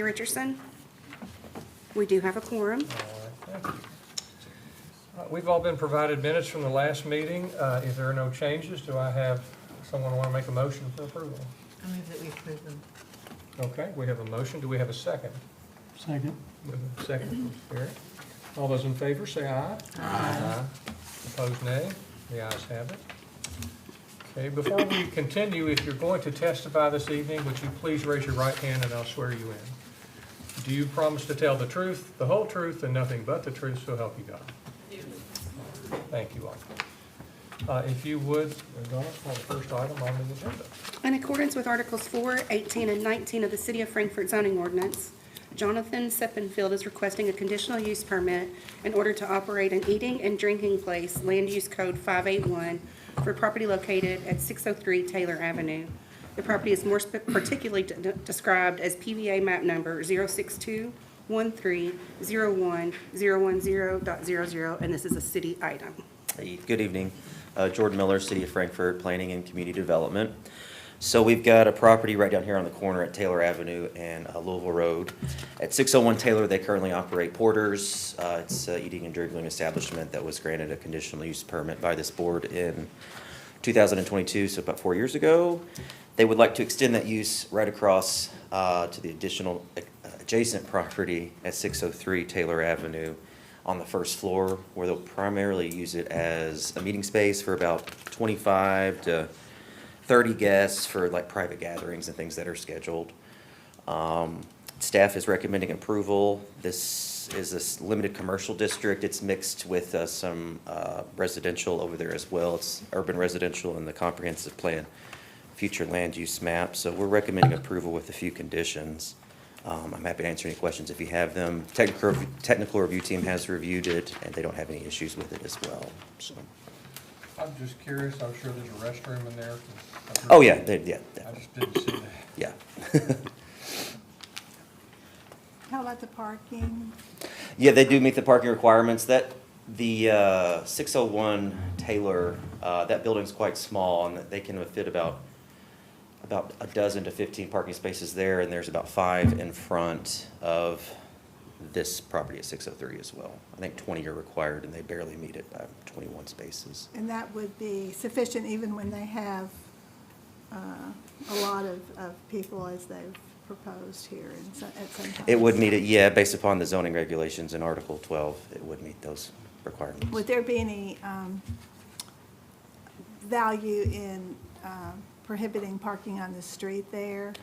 Richardson. We do have a quorum. All right, thank you. We've all been provided minutes from the last meeting. If there are no changes, do I have someone want to make a motion for approval? I move that we approve them. Okay, we have a motion. Do we have a second? Second. We have a second from Barry. All those in favor, say aye. Aye. Opposed, nay. The ayes have it. Okay, before we continue, if you're going to testify this evening, would you please raise your right hand and I'll swear you in. Do you promise to tell the truth, the whole truth, and nothing but the truth, so help you God? Thank you all. If you would, Donna, call the first item on the agenda. In accordance with Articles 4, 18, and 19 of the City of Frankfort zoning ordinance, Jonathan Seppenfield is requesting a conditional use permit in order to operate an eating and drinking place, Land Use Code 581, for property located at 603 Taylor Avenue. The property is more particularly described as PBA map number 062-13-01-010.00, and this is a city item. Hey, good evening. Jordan Miller, City of Frankfort, Planning and Community Development. So we've got a property right down here on the corner at Taylor Avenue and Louisville Road. At 601 Taylor, they currently operate Porter's. It's an eating and drinking establishment that was granted a conditional use permit by this board in 2022, so about 4 years ago. They would like to extend that use right across to the additional adjacent property at 603 Taylor Avenue on the first floor, where they'll primarily use it as a meeting space for about 25 to 30 guests for like private gatherings and things that are scheduled. Staff is recommending approval. This is a limited commercial district. It's mixed with some residential over there as well. It's urban residential in the comprehensive plan future land use map. So we're recommending approval with a few conditions. I'm happy to answer any questions if you have them. Technical review team has reviewed it and they don't have any issues with it as well. So. I'm just curious, I'm sure there's a restroom in there. Oh, yeah, I just didn't see that. yeah. How about the parking? Yeah, they do meet the parking requirements. The 601 Taylor, that building's quite small, and they can fit about a dozen to 15 parking spaces there, and there's about 5 in front of this property at 603 as well. I think 20 are required, and they barely meet it by 21 spaces. And that would be sufficient even when they have a lot of people as they've proposed here at some time? It would meet it, yeah, based upon the zoning regulations in Article 12, it would meet those requirements. Would there be any value in prohibiting parking on the street there?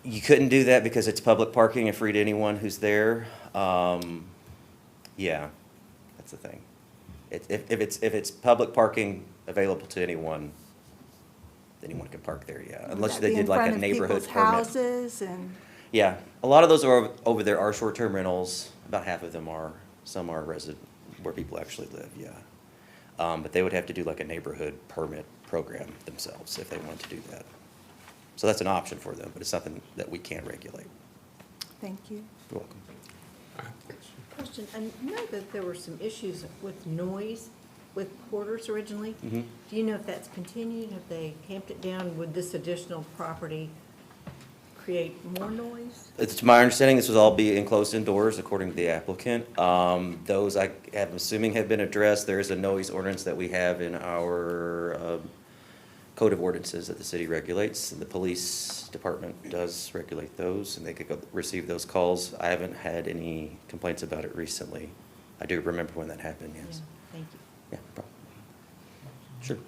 You couldn't do that because it's public parking and free to anyone who's there. Yeah, that's the thing. If it's public parking available to anyone can park there, yeah. Unless they did like a neighborhood permit. Would that be in front of people's houses and? Yeah, a lot of those are over there are short-term rentals. About half of them are. Some are resident where people actually live, yeah. But they would have to do like a neighborhood permit program themselves if they wanted to do that. So that's an option for them, but it's something that we can't regulate. Thank you. You're welcome. Question, I know that there were some issues with noise with Porter's originally. Mm-hmm. Do you know if that's continued? Have they tamped it down? Would this additional property create more noise? It's my understanding this would all be enclosed indoors according to the applicant. Those I am assuming have been addressed. There is a noise ordinance that we have in our code of ordinances that the city regulates. The police department does regulate those and they could go receive those calls. I haven't had any complaints about it recently. I do remember when that happened, yes. Yeah, thank you. Yeah, no problem. Sure.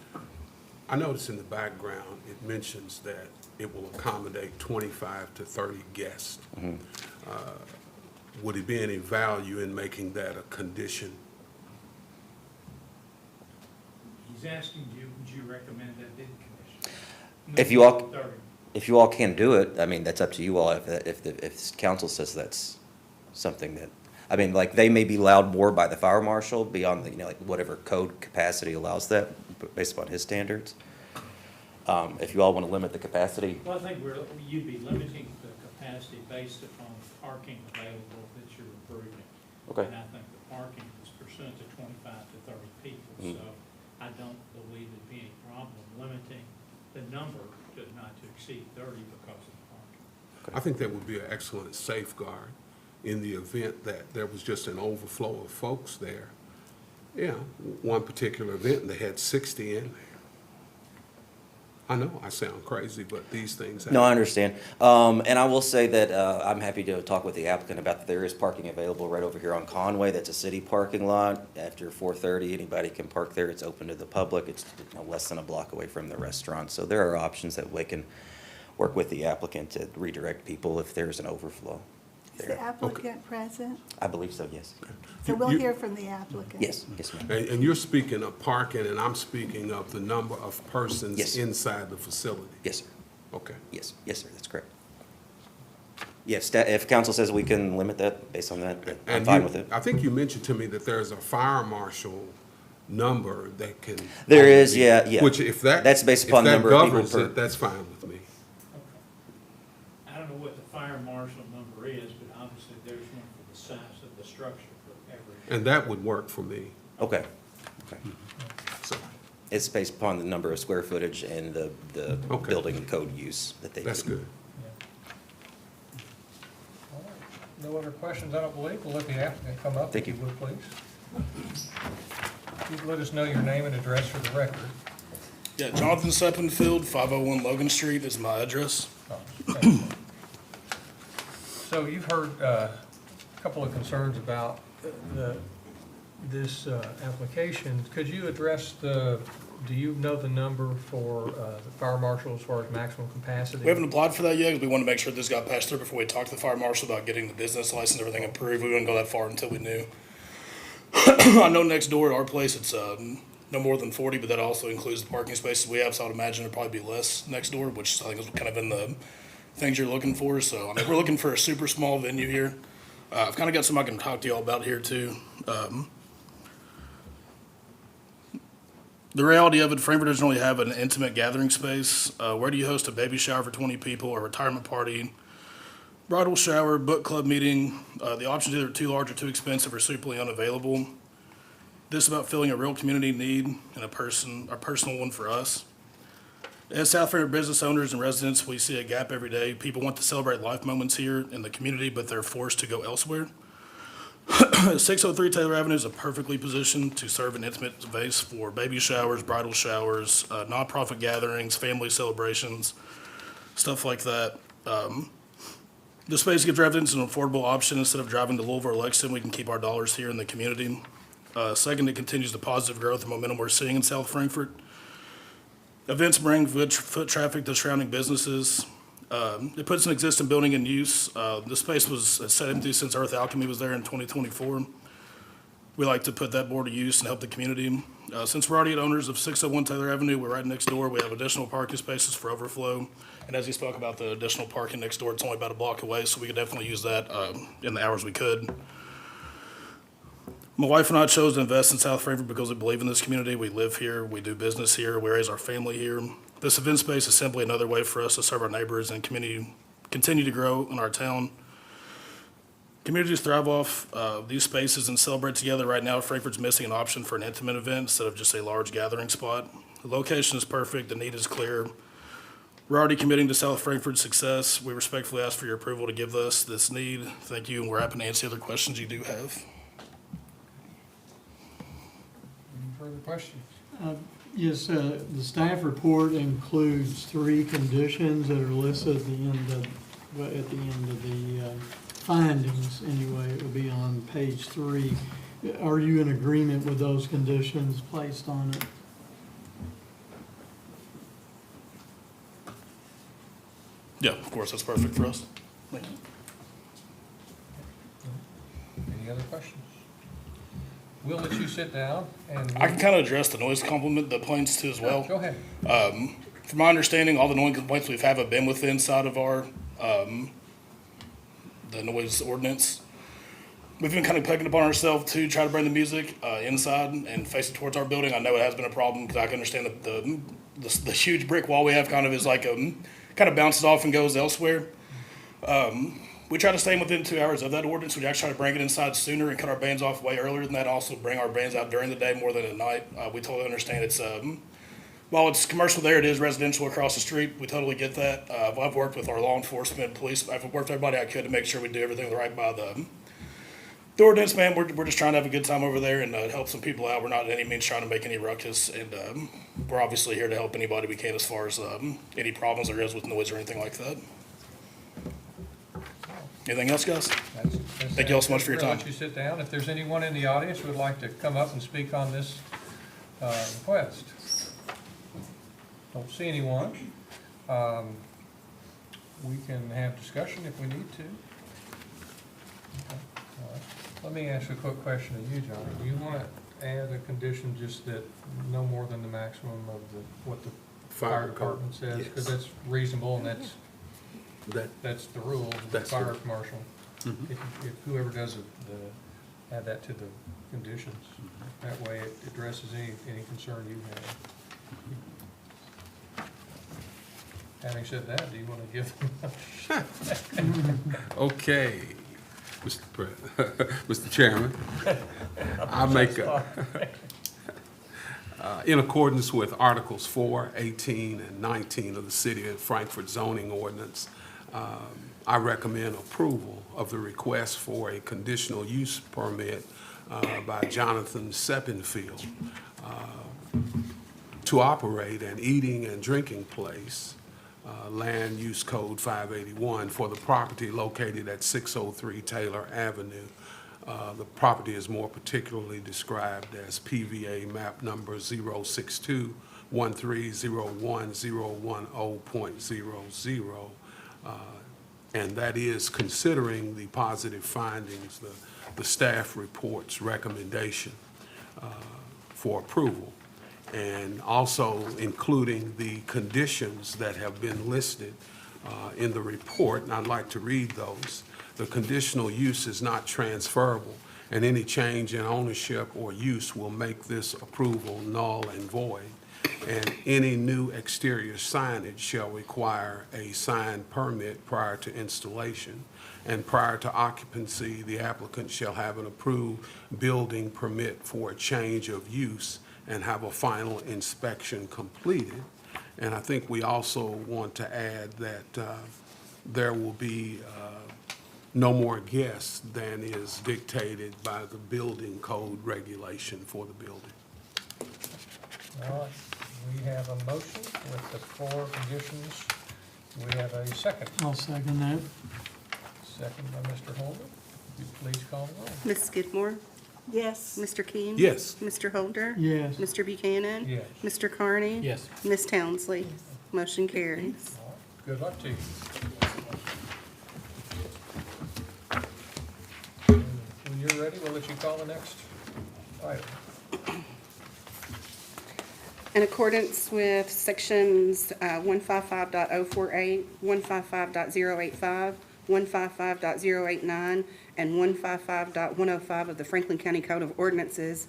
I noticed in the background, it mentions that it will accommodate 25 to 30 guests. Mm-hmm. Would it be any value in making that a condition? He's asking you, would you recommend that bid commission? If you all can do it, I mean, that's up to you all. If council says that's something that, I mean, like they may be allowed more by the fire marshal beyond the, like whatever code capacity allows that based upon his standards. If you all want to limit the capacity. Well, I think you'd be limiting the capacity based upon parking available that you're approving. Okay. And I think the parking is pursuant to 25 to 30 people, Mm-hmm. so I don't believe there'd be any problem limiting the number to not to exceed 30 because of the parking. I think that would be an excellent safeguard in the event that there was just an overflow of folks there. Yeah, one particular event, and they had 60 in there. I know I sound crazy, but these things happen. No, I understand. And I will say that I'm happy to talk with the applicant about that there is parking available right over here on Conway. That's a city parking lot. After 4:30, anybody can park there. It's open to the public. It's less than a block away from the restaurant. So there are options that we can work with the applicant to redirect people if there's an overflow Is the there. applicant present? I believe so, yes. So we'll You- hear from the applicant. Yes, yes, ma'am. And you're speaking of parking, and I'm speaking of the number of persons Yes. inside the facility. Yes, sir. Okay. Yes, yes, sir, that's correct. Yes, if council says we can limit that based on that, I'm And fine you- with it. I think you mentioned to me that there's a fire marshal number that can. There is, yeah. Which if that. That's based upon the number of people If that per- governs it, that's fine with me. I don't know what the fire marshal number is, but obviously there's one for the size of the structure for every. And that would work for me, Okay. Okay. so, It's based upon the number of square footage and the Okay. building code use that they do. that's good. All right. No other questions, I don't believe. We'll let the applicant come up. Thank if you. would, please. Please let us know your name and address for the record. Yeah, Jonathan Seppenfield, 501 Logan Street is my address. Oh, thank you. So you've heard a couple of concerns about this application. Could you address do you know the number for the fire marshal as far as maximum capacity? We haven't applied for that yet because we want to make sure this got passed through before we talk to the fire marshal about getting the business license, everything approved. We wouldn't go that far until we knew. I know next door at our place, it's no more than 40, but that also includes the parking spaces we have, so I would imagine it'd probably be less next door, which I think is kind of in the things you're looking for. So, I mean, we're looking for a super small venue here. I've kind of got something I can talk to y'all about here, too. The reality of it, Frankfurt doesn't really have an intimate gathering space. Where do you host a baby shower for 20 people, a retirement party, bridal shower, book club meeting? The options either too large or too expensive or simply unavailable. This is about filling a real community need and a personal one for us. As South Frankfurt business owners and residents, we see a gap every day. People want to celebrate life moments here in the community, but they're forced to go elsewhere. 603 Taylor Avenue is a perfectly positioned to serve an intimate space for baby showers, bridal showers, nonprofit gatherings, family celebrations, stuff like that. The space gives residents an affordable option. Instead of driving to Louisville or Lexington, we can keep our dollars here in the community. Second, it continues the positive growth and momentum we're seeing in South Frankfurt. Events bring foot traffic to surrounding businesses. It puts an existing building in use. The space was set empty since Earth Alchemy was there in 2024. We like to put that more to use and help the community. Since we're already owners of 601 Taylor Avenue, we're right next door. We have additional parking spaces for overflow. And as you spoke about the additional parking next door, it's only about a block away, so we could definitely use that in the hours we could. My wife and I chose to invest in South Frankfurt because we believe in this community. We live here, we do business here, we raise our family here. This event space is simply another way for us to serve our neighbors and continue to grow in our town. Communities thrive off these spaces and celebrate together. Right now, Frankfurt's missing an option for an intimate event instead of just a large gathering spot. The location is perfect, the need is clear. We're already committing to South Frankfurt's success. We respectfully ask for your approval to give us this need. Thank you, and we're happy to answer other questions you do have. Any further questions? Yes, the staff report includes 3 conditions that are listed at the end of the findings. Anyway, it will be on page 3. Are you in agreement with those conditions placed on it? Yeah, of course, that's perfect for us. Thank you. Any other questions? We'll let you sit down and. I can kind of address the noise complement, the planes too as well. Go ahead. From my understanding, all the noise complaints we've have been within inside of our, the noise ordinance. We've been kind of picking upon ourselves to try to bring the music inside and face it towards our building. I know it has been a problem because I can understand that the huge brick wall we have kind of is like kind of bounces off and goes elsewhere. We try to stay within 2 hours of that ordinance. We actually try to bring it inside sooner and cut our bands off way earlier than that. Also bring our bands out during the day more than at night. We totally understand it's While it's commercial there, it is residential across the street. We totally get that. I've worked with our law enforcement, police. I've worked with everybody I could to make sure we do everything right by the ordinance, man. We're just trying to have a good time over there and help some people out. We're not in any means trying to make any ruckus, and we're obviously here to help anybody we can as far as any problems there is with noise or anything like that. Anything else, guys? Thank you all so much for your We'll time. let you sit down. If there's anyone in the audience who would like to come up and speak on this request. Don't see anyone. We can have discussion if we need to. Okay, all right. Let me ask a quick question of you, Johnny. Do you want to add a condition just that no more than the maximum of what the fire department says? Because Yes. that's reasonable and That, that's the rule of the That's the- fire marshal. Mhm. If whoever does it, add that to the conditions. That way it addresses any concern you have. Having said that, do you want to give them okay, Mr. Chairman, I make in accordance with Articles 4, 18, and 19 of the City of Frankfurt zoning ordinance, I recommend approval of the request for a conditional use permit by Jonathan Seppenfield to operate an eating and drinking place, Land Use Code 581, for the property located at 603 Taylor Avenue. The property is more particularly described as PVA map number 062-1301-010.00, and that is considering the positive findings, the staff report's recommendation for approval, and also including the conditions that have been listed in the report, and I'd like to read those. The conditional use is not transferable, and any change in ownership or use will make this approval null and void. And any new exterior signage shall require a sign permit prior to installation. And prior to occupancy, the applicant shall have an approved building permit for a change of use and have a final inspection completed. And I think we also want to add that there will be no more guests than is dictated by the building code regulation for the building. All right, we have a motion with the 4 conditions. We have a second. I'll second that. Second by Mr. Holder. Would you please call the roll? Ms. Skidmore? Yes. Mr. King? Yes. Mr. Holder? Yes. Mr. Buchanan? Yes. Mr. Carney? Yes. Ms. Townsley? Motion carries. All right, good luck to you. When you're ready, we'll let you call the next item. In accordance with sections 155.048, 155.085, 155.089, and 155.105 of the Franklin County Code of Ordinances,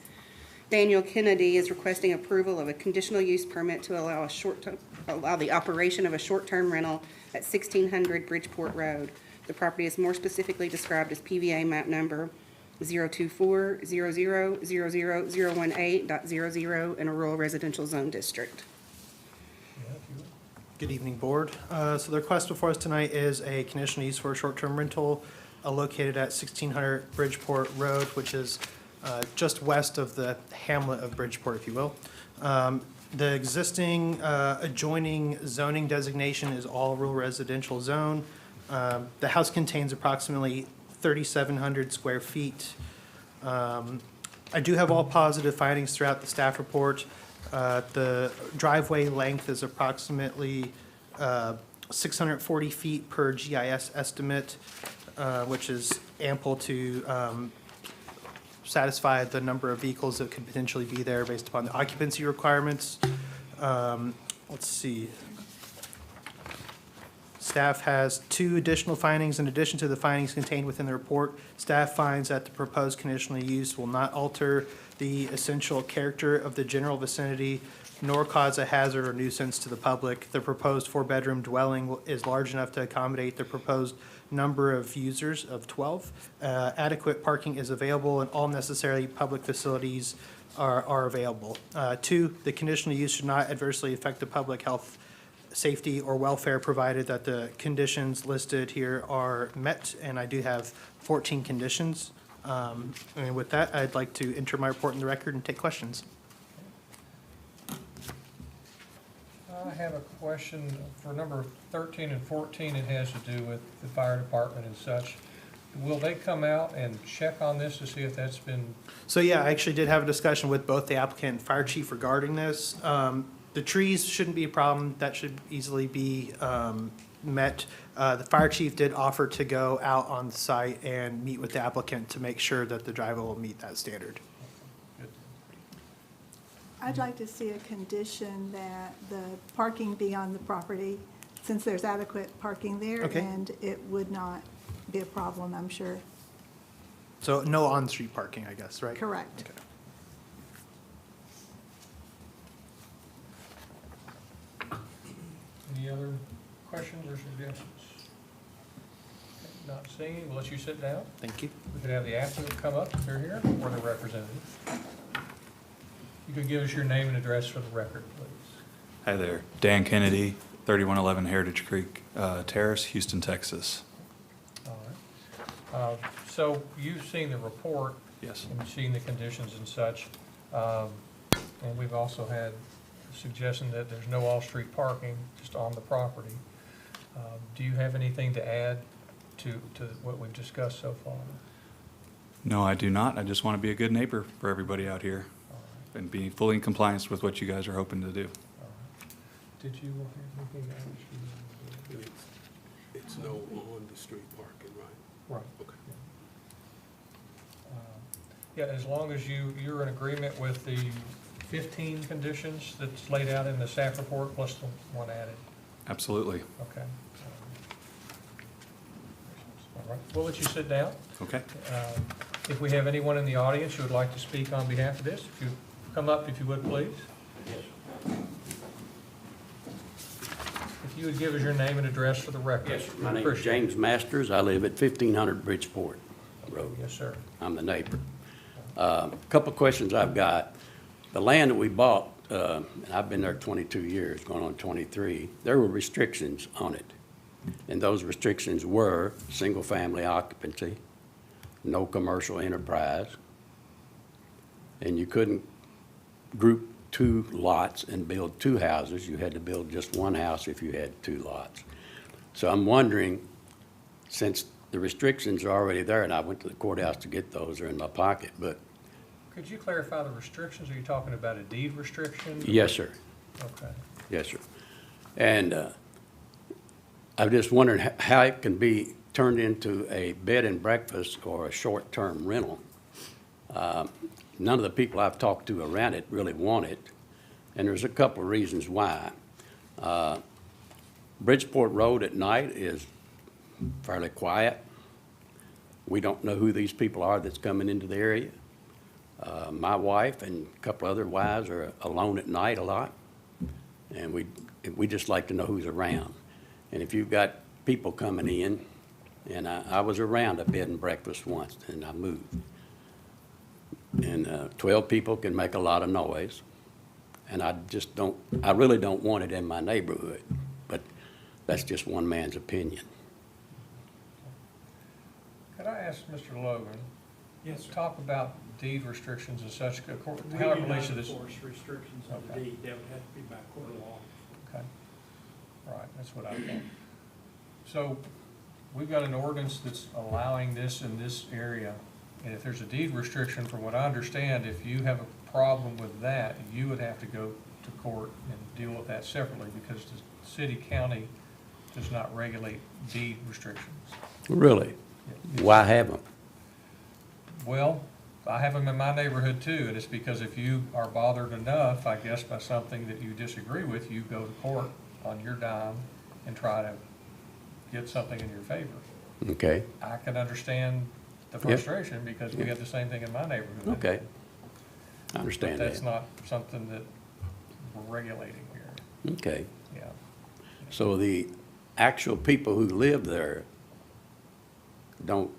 Daniel Kennedy is requesting approval of a conditional use permit to allow the operation of a short-term rental at 1600 Bridgeport Road. The property is more specifically described as PVA map number 024-00-00018.00 in a rural residential zone district. Yeah, if you would. Good evening, Board. So the request before us tonight is a conditional use for a short-term rental located at 1600 Bridgeport Road, which is just west of the hamlet of Bridgeport, if you will. The existing adjoining zoning designation is all rural residential zone. The house contains approximately 3,700 square feet. I do have all positive findings throughout the staff report. The driveway length is approximately 640 feet per GIS estimate, which is ample to satisfy the number of vehicles that could potentially be there based upon the occupancy requirements. Let's see. Staff has 2 additional findings in addition to the findings contained within the report. Staff finds that the proposed conditional use will not alter the essential character of the general vicinity nor cause a hazard or nuisance to the public. The proposed 4-bedroom dwelling is large enough to accommodate the proposed number of users of 12. Adequate parking is available and all necessary public facilities are available. 2, the conditional use should not adversely affect the public health, safety, or welfare, provided that the conditions listed here are met, and I do have 14 conditions. And with that, I'd like to enter my report in the record and take questions. I have a question for number 13 and 14. It has to do with the fire department and such. Will they come out and check on this to see if that's been, So yeah, I actually did have a discussion with both the applicant and fire chief regarding this. The trees shouldn't be a problem. That should easily be met. The fire chief did offer to go out on the site and meet with the applicant to make sure that the driveway will meet that standard. I'd like to see a condition that the parking be on the property, since there's adequate parking there. Okay. And it would not be a problem, I'm sure. So no on-street parking, I guess, right? Correct. Okay. any other questions or suggestions? Not seeing, we'll let you sit down. Thank you. We could have the applicant come up if they're here, or the representative. You could give us your name and address for the record, please. Hi there, Dan Kennedy, 3111 Heritage Creek Terrace, Houston, Texas. All right. So you've seen the report. Yes. And you've seen the conditions and such. And we've also had a suggestion that there's no off-street parking, just on the property. Do you have anything to add to what we've discussed so far? No, I do not. I just want to be a good neighbor for everybody out here and be fully in compliance with what you guys are hoping to do. All right. Did you have anything to add? It's no on-the-street parking, right? Right. Okay. Yeah, as long as you're in agreement with the 15 conditions that's laid out in the staff report, plus the one added. Absolutely. Okay. All right, we'll let you sit down. Okay. If we have anyone in the audience who would like to speak on behalf of this, if you come up, if you would, please. If you would give us your name and address for the record. Yes, sir. My name is Appreciate it. James Masters. I live at 1500 Bridgeport Road. Yes, sir. I'm the neighbor. A couple of questions I've got. The land that we bought, and I've been there 22 years, going on 23, there were restrictions on it. And those restrictions were single-family occupancy, no commercial enterprise, and you couldn't group two lots and build two houses. You had to build just one house if you had two lots. So I'm wondering, since the restrictions are already there, and I went to the courthouse to get those, they're in my pocket, but Could you clarify the restrictions? Are you talking about a deed restriction? yes, sir. Okay. Yes, sir. And I'm just wondering how it can be turned into a bed and breakfast or a short-term rental. None of the people I've talked to around it really want it, and there's a couple of reasons why. Bridgeport Road at night is fairly quiet. We don't know who these people are that's coming into the area. My wife and a couple other wives are alone at night a lot, and we just like to know who's around. And if you've got people coming in, and I was around a bed and breakfast once, and I moved. And 12 people can make a lot of noise, and I really don't want it in my neighborhood, but that's just one man's opinion. Could I ask Mr. Logan? Yes, sir. Talk about deed restrictions and such, We how it do relates not to this. enforce restrictions on the Okay. deed. That would have to be by court of law. Okay. Right, that's what I thought. So we've got an ordinance that's allowing this in this area. And if there's a deed restriction, from what I understand, if you have a problem with that, you would have to go to court and deal with that separately because the city county does not regulate deed restrictions. Really? Why have them? Well, I have them in my neighborhood too, and it's because if you are bothered enough, I guess, by something that you disagree with, you go to court on your dime and try to get something in your favor. Okay, I can understand the frustration because we have the same thing in my neighborhood. okay. I But understand that's that. not something that we're regulating here, Okay. yeah. So the actual people who live there don't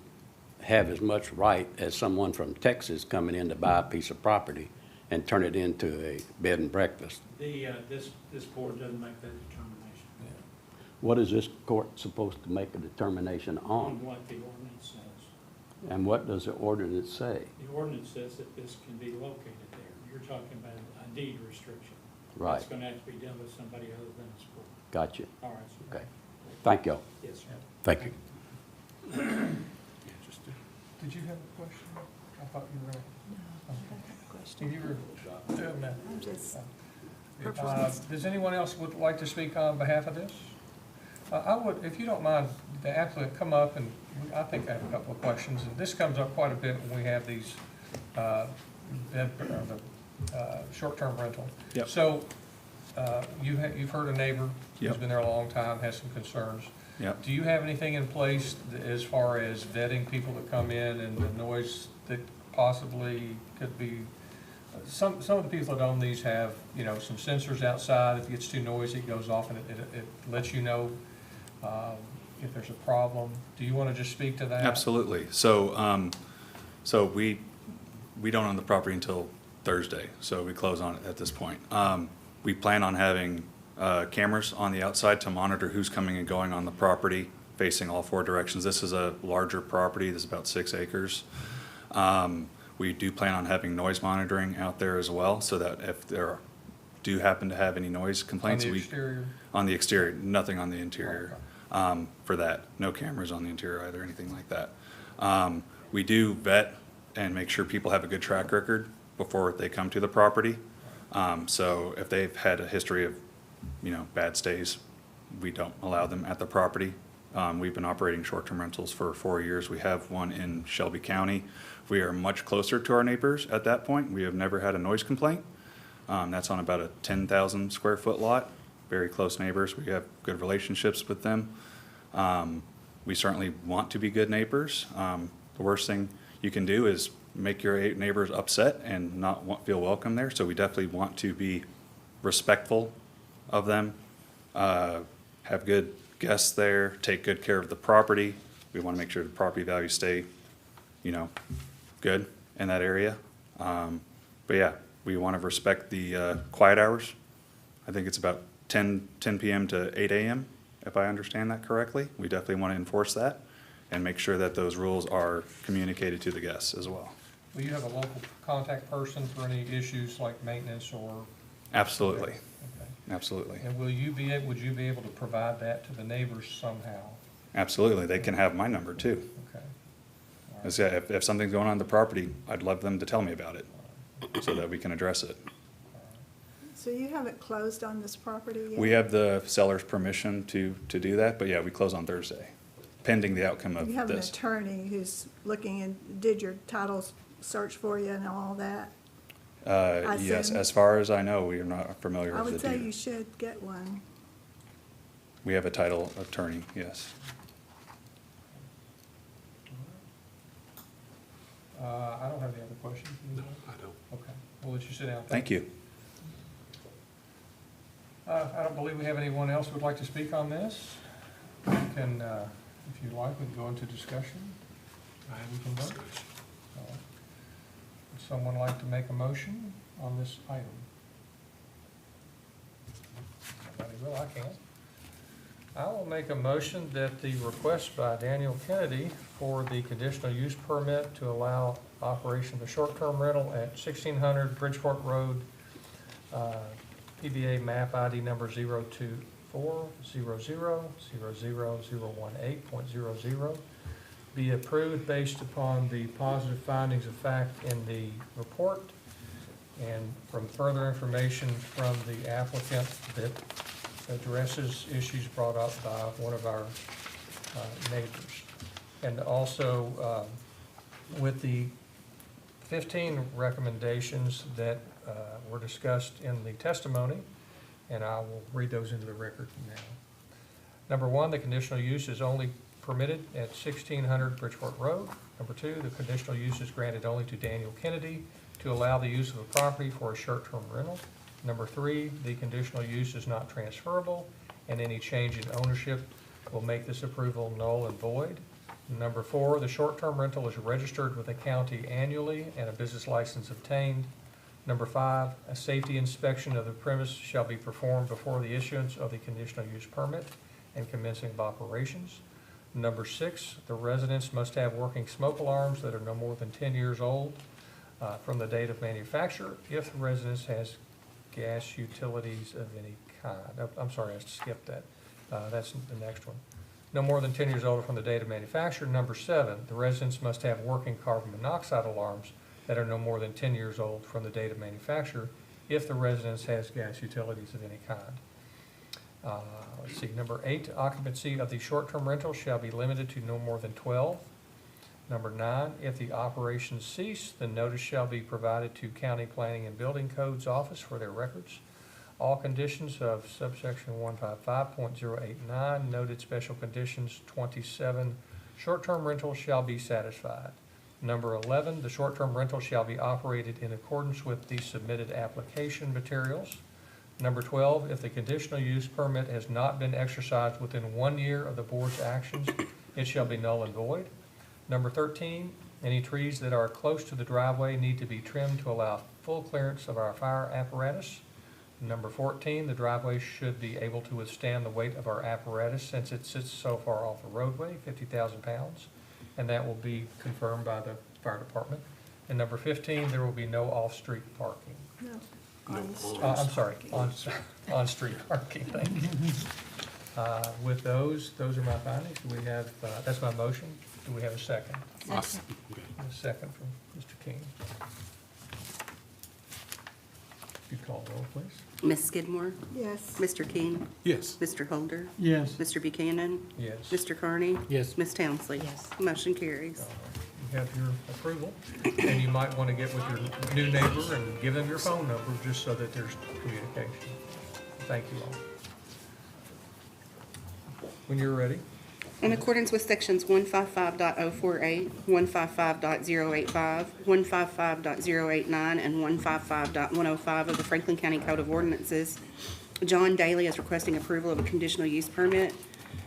have as much right as someone from Texas coming in to buy a piece of property and turn it into a bed and breakfast. This board doesn't make that determination What is this court supposed to make a determination on on? what the ordinance says. And what does the ordinance say? The ordinance says that this can be located there. You're talking about a deed restriction. Right. It's gonna have to be done with somebody other than this board. Gotcha. All right, sir. Okay. Thank you. Yes, sir. Thank you. Did you have a question? I thought you were. Question. You were doing that. I'm just, Does anyone else would like to speak on behalf of this? I would, if you don't mind, the applicant come up and I think I have a couple of questions. And this comes up quite a bit when we have these, short-term rental. Yep. So, you've heard a neighbor who's Yep. been there a long time, has some concerns. Yep. Do you have anything in place as far as vetting people that come in and the noise that possibly could be? Some of the people that own these have, some sensors outside. If it gets too noisy, it goes off and it lets you know if there's a problem. Do you want to just speak to that? Absolutely. So, so we don't own the property until Thursday, so we close on it at this point. We plan on having cameras on the outside to monitor who's coming and going on the property, facing all four directions. This is a larger property. This is about 6 acres. We do plan on having noise monitoring out there as well, so that if there do happen to have any noise On complaints. the exterior? On the exterior, nothing on the interior. For that, no cameras on the interior either, anything like that. We do vet and make sure people have a good track record before they come to the property. So if they've had a history of, bad stays, we don't allow them at the property. We've been operating short-term rentals for 4 years. We have one in Shelby County. We are much closer to our neighbors at that point. We have never had a noise complaint. That's on about a 10,000 square foot lot, very close neighbors. We have good relationships with them. We certainly want to be good neighbors. The worst thing you can do is make your neighbors upset and not feel welcome there. So we definitely want to be respectful of them, have good guests there, take good care of the property. We want to make sure the property values stay, good in that area. But yeah, we want to respect the quiet hours. I think it's about 10 p.m. to 8 a.m., if I understand that correctly. We definitely want to enforce that and make sure that those rules are communicated to the guests as well. Will you have a local contact person for any issues like maintenance or? Absolutely, Okay. absolutely. And would you be able to provide that to the neighbors somehow? Absolutely, they can have my number too. Okay. I say, if something's going on in the property, I'd love them to tell me about it so that we can address it. so you haven't closed on this property yet? We have the seller's permission to do that, but yeah, we close on Thursday, pending the outcome of You have an this. attorney who's looking and did your title search for you and all that? Yes, assume- as far as I know, we are not familiar I with would the say you deed. should get one. We have a title attorney, yes. I don't have any other questions. No, I don't. Okay, we'll let you sit down. Thank you. I don't believe we have anyone else who would like to speak on this. We can, if you like, we can go into discussion. And we can vote. Would someone like to make a motion on this item? Nobody will, I can. I will make a motion that the request by Daniel Kennedy for the conditional use permit to allow operation of a short-term rental at 1600 Bridgeport Road, PBA map ID number 02400000018.00, be approved based upon the positive findings of fact in the report and from further information from the applicant that addresses issues brought up by one of our neighbors. And also with the 15 recommendations that were discussed in the testimony, and I will read those into the record now. Number one, the conditional use is only permitted at 1600 Bridgeport Road. Number two, the conditional use is granted only to Daniel Kennedy to allow the use of a property for a short-term rental. Number three, the conditional use is not transferable, and any change in ownership will make this approval null and void. Number 4, the short-term rental is registered with the county annually and a business license obtained. Number 5, a safety inspection of the premise shall be performed before the issuance of the conditional use permit and commencing of operations. Number 6, the residents must have working smoke alarms that are no more than 10 years old from the date of manufacture if the residence has gas utilities of any kind. Oh, I'm sorry, I skipped that. That's the next one. No more than 10 years old from the date of manufacture. Number 7, the residents must have working carbon monoxide alarms that are no more than 10 years old from the date of manufacture if the residence has gas utilities of any kind. Let's see, number 8, occupancy of the short-term rental shall be limited to no more than 12. Number 9, if the operations cease, the notice shall be provided to County Planning and Building Codes Office for their records. All conditions of subsection 155.089, noted special conditions 27, short-term rental shall be satisfied. Number 11, the short-term rental shall be operated in accordance with the submitted application materials. Number 12, if the conditional use permit has not been exercised within 1 year of the board's actions, it shall be null and void. Number 13, any trees that are close to the driveway need to be trimmed to allow full clearance of our fire apparatus. Number 14, the driveway should be able to withstand the weight of our apparatus since it sits so far off the roadway, 50,000 pounds, and that will be confirmed by the fire department. And number 15, there will be no off-street parking. No. I'm sorry, on-street parking, thank you. With those are my findings. Do we have, that's my motion. Do we have a second? Awesome. A second from Mr. King. You call the roll, please. Ms. Skidmore? Yes. Mr. King? Yes. Mr. Holder? Yes. Mr. Buchanan? Yes. Mr. Carney? Yes. Ms. Townsley? Yes. Motion carries. You have your approval, and you might want to get with your new neighbor and give them your phone number, just so that there's communication. Thank you all. When you're ready. In accordance with sections 155.048, 155.085, 155.089, and 155.105 of the Franklin County Code of Ordinances, John Daly is requesting approval of a conditional use permit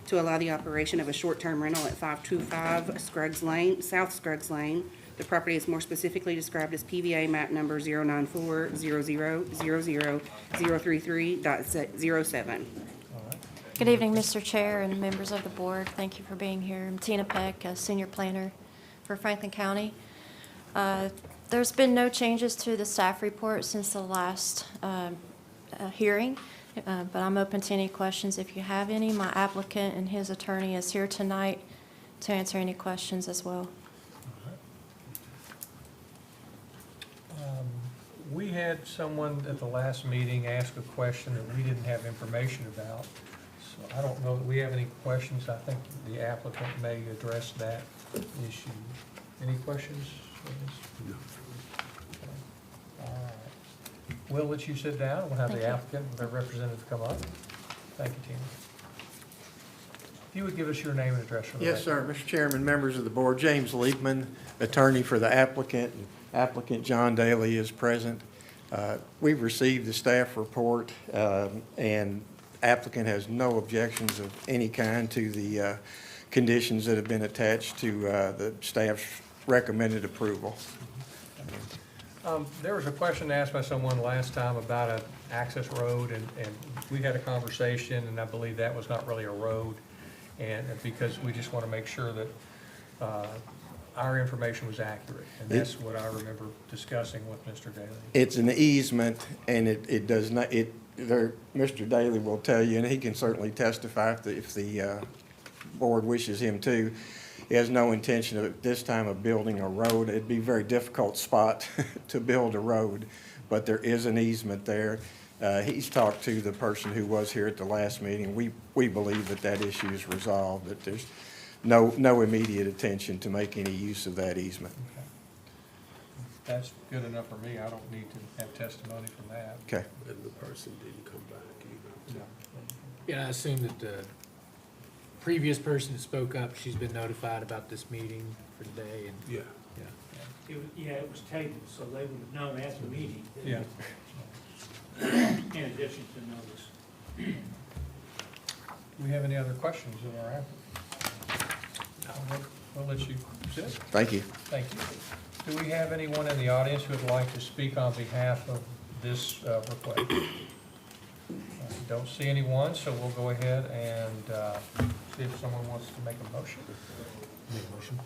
to allow the operation of a short-term rental at 525 Scruggs Lane, South Scruggs Lane. The property is more specifically described as PVA map number 094-00-00033.07. Good evening, Mr. Chair and members of the board. Thank you for being here. I'm Tina Peck, a senior planner for Franklin County. There's been no changes to the staff report since the last hearing, but I'm open to any questions if you have any. My applicant and his attorney is here tonight to answer any questions as well. We had someone at the last meeting ask a question that we didn't have information about. So I don't know that we have any questions. I think the applicant may address that issue. Any questions? No. All right. We'll let you sit down. We'll have the applicant and their representative come up. Thank you, Tina. If you would give us your name and address for the Yes, record. sir. Mr. Chairman, members of the board, James Liebman, attorney for the applicant. Applicant John Daly is present. We've received the staff report, and applicant has no objections of any kind to the conditions that have been attached to the staff's recommended approval. There was a question asked by someone last time about an access road, and we had a conversation, and I believe that was not really a road, and because we just want to make sure that our information was accurate, and that's what I remember discussing with Mr. Daly. It's an easement, and it does not, Mr. Daly will tell you, and he can certainly testify if the board wishes him to. He has no intention of, at this time, of building a road. It'd be a very difficult spot to build a road, but there is an easement there. He's talked to the person who was here at the last meeting. We believe that issue is resolved, that there's no immediate intention to make any use of that easement. Okay. That's good enough for me. I don't need to have testimony from that. Okay. And the person didn't come back either. No. Yeah, I assume that the previous person that spoke up, she's been notified about this meeting for today, and, Yeah. It was tabled, so they would have known at the meeting. that- Yeah. In addition to notice. Do we have any other questions of our applicant? We'll let you sit. Thank you. Thank you. Do we have anyone in the audience who would like to speak on behalf of this request? Don't see anyone, so we'll go ahead and see if someone wants to make a motion. Make a motion.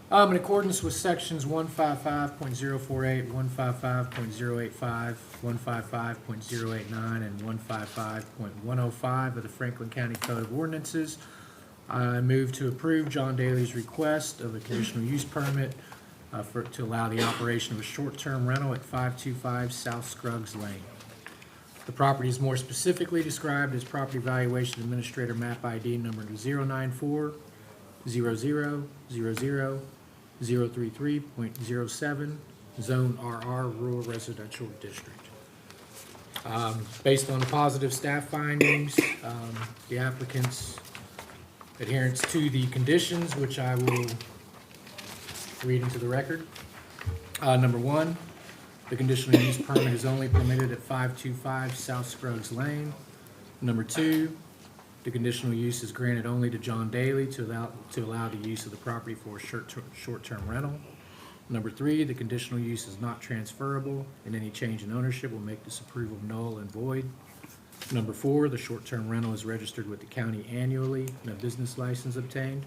In accordance with sections 155.048, 155.085, 155.089, and 155.105 of the Franklin County Code of Ordinances, I move to approve John Daly's request of a conditional use permit to allow the operation of a short-term rental at 525 South Scruggs Lane. The property is more specifically described as Property Valuation Administrator Map ID number 094-00-00-033.07, Zone RR, Rural Residential District. Based on the positive staff findings, the applicant's adherence to the conditions, which I will read into the record. Number one, the conditional use permit is only permitted at 525 South Scruggs Lane. Number two, the conditional use is granted only to John Daly to allow the use of the property for a short-term rental. Number three, the conditional use is not transferable, and any change in ownership will make this approval null and void. Number four, the short-term rental is registered with the county annually and a business license obtained.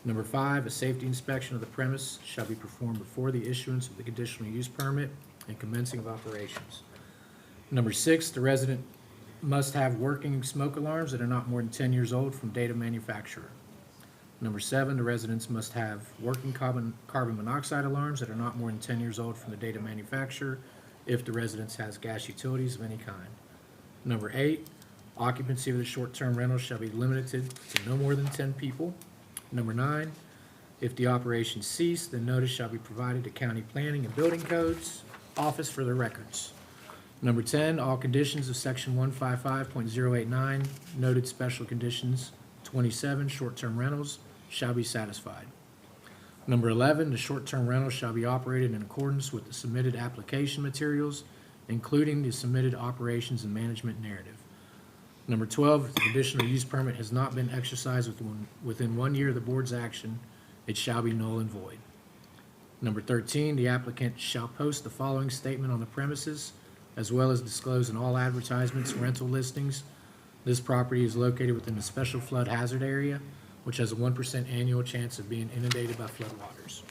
Number five, a safety inspection of the premise shall be performed before the issuance of the conditional use permit and commencing of operations. Number six, the resident must have working smoke alarms that are not more than 10 years old from date of manufacturer. Number seven, the residents must have working carbon monoxide alarms that are not more than 10 years old from the date of manufacture if the residence has gas utilities of any kind. Number eight, occupancy of the short-term rental shall be limited to no more than 10 people. Number nine, if the operation ceased, then notice shall be provided to County Planning and Building Codes Office for their records. Number 10, all conditions of section 155.089, noted special conditions 27, short-term rentals, shall be satisfied. Number 11, the short-term rental shall be operated in accordance with the submitted application materials, including the submitted operations and management narrative. Number 12, if the conditional use permit has not been exercised within 1 year of the board's action, it shall be null and void. Number 13, the applicant shall post the following statement on the premises, as well as disclose in all advertisements, rental listings. This property is located within a special flood hazard area, which has a 1% annual chance of being inundated by floodwaters.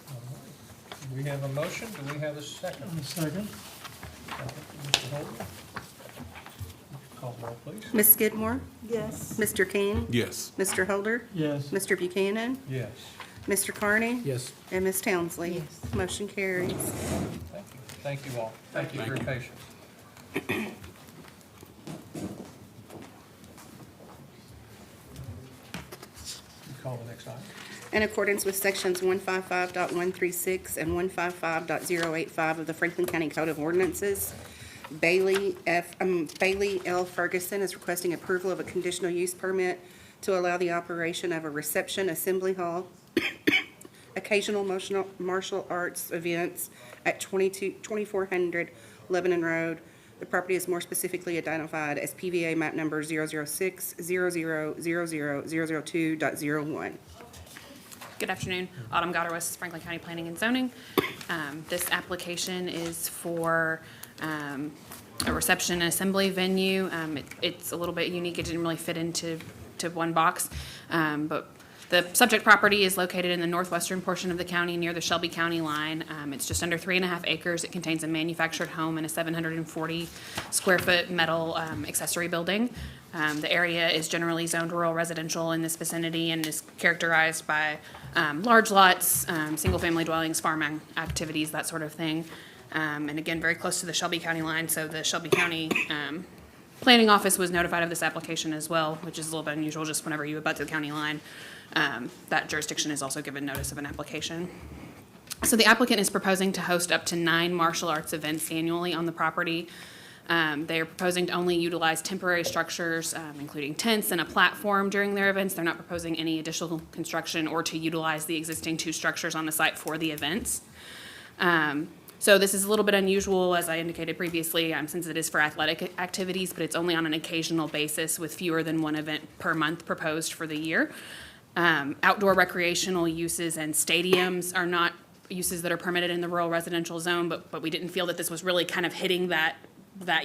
All right. Do we have a motion? Do we have a second? Second. Mr. Holder? Call the roll, please. Ms. Skidmore? Yes. Mr. King? Yes. Mr. Holder? Yes. Mr. Buchanan? Yes. Mr. Carney? Yes. And Ms. Townsley? Yes. Motion carries. Thank you. Thank you all. Thank you for your patience. Call the next item. In accordance with sections 155.136 and 155.085 of the Franklin County Code of Ordinances, Bailey L. Ferguson is requesting approval of a conditional use permit to allow the operation of a reception assembly hall, occasional martial arts events at 2400 Lebanon Road. The property is more specifically identified as PVA map number 006-0000-002.01. Good afternoon. Autumn Gotterwest, Franklin County Planning and Zoning. This application is for a reception and assembly venue. It's a little bit unique. It didn't really fit into one box. But the subject property is located in the northwestern portion of the county near the Shelby County line. It's just under 3.5 acres. It contains a manufactured home and a 740 square foot metal accessory building. The area is generally zoned rural residential in this vicinity and is characterized by large lots, single-family dwellings, farming activities, that sort of thing. And again, very close to the Shelby County line, so the Shelby County Planning Office was notified of this application as well, which is a little bit unusual, just whenever you abut to the county line. That jurisdiction is also given notice of an application. So the applicant is proposing to host up to 9 martial arts events annually on the property. They are proposing to only utilize temporary structures, including tents and a platform during their events. They're not proposing any additional construction or to utilize the existing 2 structures on the site for the events. So this is a little bit unusual, as I indicated previously, since it is for athletic activities, but it's only on an occasional basis with fewer than 1 event per month proposed for the year. Outdoor recreational uses and stadiums are not uses that are permitted in the rural residential zone, but we didn't feel that this was really kind of hitting that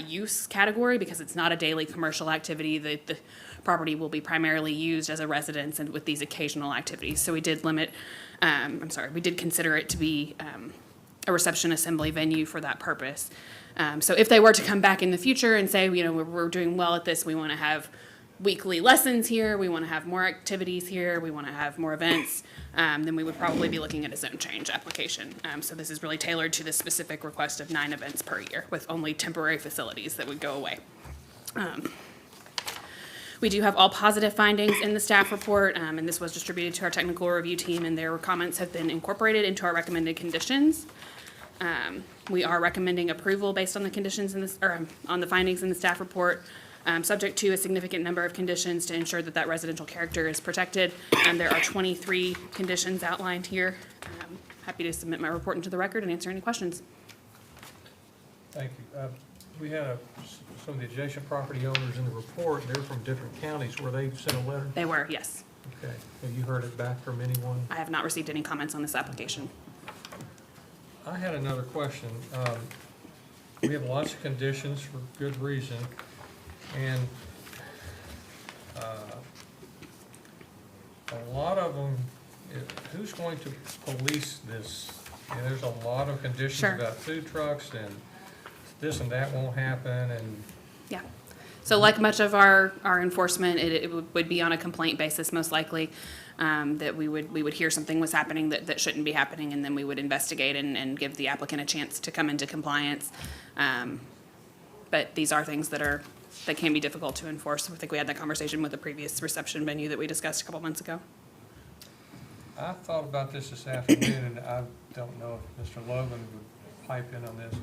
use category because it's not a daily commercial activity. The property will be primarily used as a residence and with these occasional activities. So we did limit, we did consider it to be a reception assembly venue for that purpose. So if they were to come back in the future and say, we're doing well at this, we want to have weekly lessons here, we want to have more activities here, we want to have more events, then we would probably be looking at a zone change application. So this is really tailored to the specific request of 9 events per year with only temporary facilities that would go away. We do have all positive findings in the staff report, and this was distributed to our technical review team, and their comments have been incorporated into our recommended conditions. We are recommending approval based on the conditions in this, or on the findings in the staff report, subject to a significant number of conditions to ensure that that residential character is protected. There are 23 conditions outlined here. Happy to submit my report into the record and answer any questions. Thank you. We had some of the adjacent property owners in the report. They're from different counties. Were they sent a letter? They were, yes. Okay. Have you heard it back from anyone? I have not received any comments on this application. I had another question. We have lots of conditions for good reason, and a lot of them, who's going to police this? There's a lot of conditions Sure. about food trucks, and this and that won't happen, and Yeah. So like much of our enforcement, it would be on a complaint basis, most likely, that we would hear something was happening that shouldn't be happening, and then we would investigate and give the applicant a chance to come into compliance. But these are things that can be difficult to enforce. I think we had that conversation with the previous reception venue that we discussed a couple months ago. I thought about this afternoon, and I don't know if Mr. Logan would pipe in on this.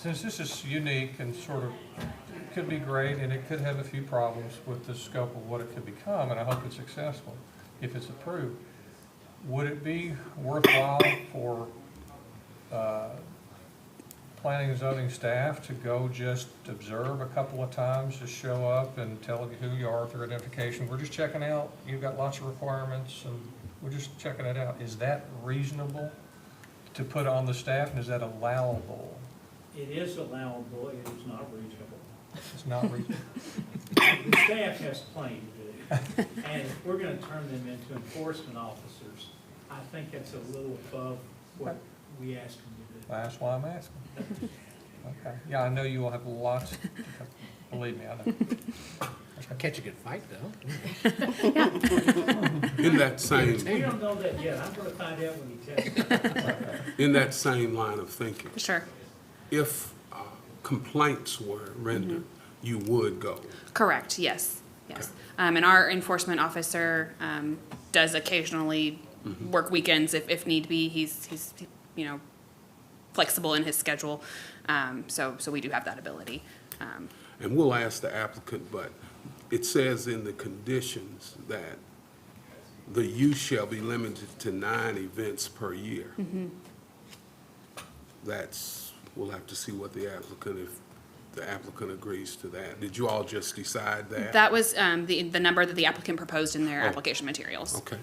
Since this is unique and sort of, it could be great, and it could have a few problems with the scope of what it could become, and I hope it's successful if it's approved. Would it be worthwhile for planning and zoning staff to go just observe a couple of times, just show up and tell you who you are through identification? We're just checking out, you've got lots of requirements, and we're just checking it out. Is that reasonable to put on the staff, and is that allowable? It is allowable, it is not reasonable. It's not reasonable. The staff has plenty to do, and if we're gonna turn them into enforcement officers, I think that's a little above what we ask them to do. That's why I'm asking. Okay. Yeah, I know you will have lots, believe me, I know. I'll catch a good fight, though. In that same, We don't know that yet, I'm gonna find out when he testifies. in that same line of thinking, Sure. if complaints were rendered, you would go. Correct, yes, yes. And our enforcement officer does occasionally work weekends if need be. He's flexible in his schedule, so we do have that ability. And we'll ask the applicant, but it says in the conditions that the use shall be limited to 9 events per year. We'll have to see what the applicant, if the applicant agrees to that. Did you all just decide that? That was the number that the applicant proposed in their application materials. Okay.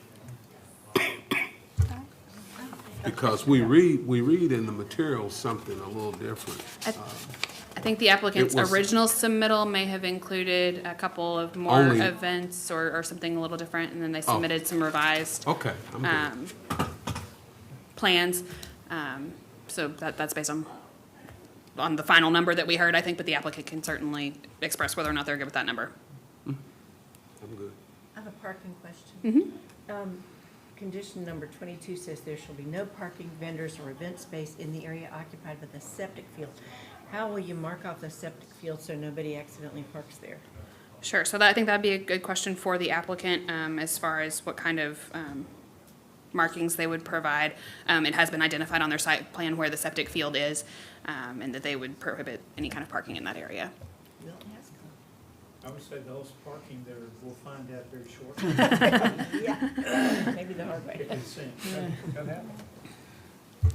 Because we read in the materials something a little different. I think the applicant's It was- original submittal may have included a couple of more Only- events or something a little different, and then they submitted some revised Okay, I'm good. plans. So that's based on the final number that we heard, I think, but the applicant can certainly express whether or not they're good with that number. I'm good. I have a parking question. Condition number 22 says there shall be no parking, vendors, or event space in the area occupied by the septic field. How will you mark off the septic field so nobody accidentally parks there? Sure, so I think that'd be a good question for the applicant, as far as what kind of markings they would provide. It has been identified on their site plan where the septic field is, and that they would prohibit any kind of parking in that area. We'll ask them. I would say those parking there, we'll find out very shortly. Yeah, maybe the hard way. Consent. Could happen.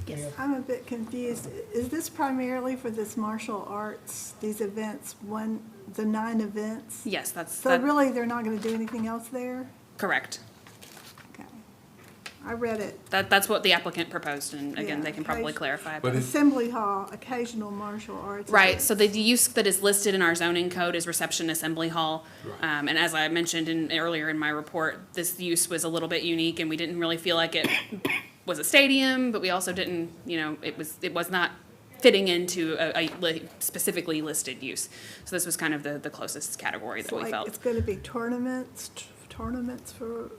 Yes. I'm a bit confused. Is this primarily for this martial arts, these events, the 9 events? Yes, that's So really, they're not gonna do anything else there? correct. I read it. That's what the applicant proposed, and again, Yeah, they can probably occasion- clarify. But Assembly hall, occasional martial arts. Right, events. so the use that is listed in our zoning code is reception assembly hall. Right. And as I mentioned earlier in my report, this use was a little bit unique, and we didn't really feel like it was a stadium, but we also didn't, it was not fitting into a specifically listed use. So this was kind of the closest category that So we like, felt. it's gonna be tournaments for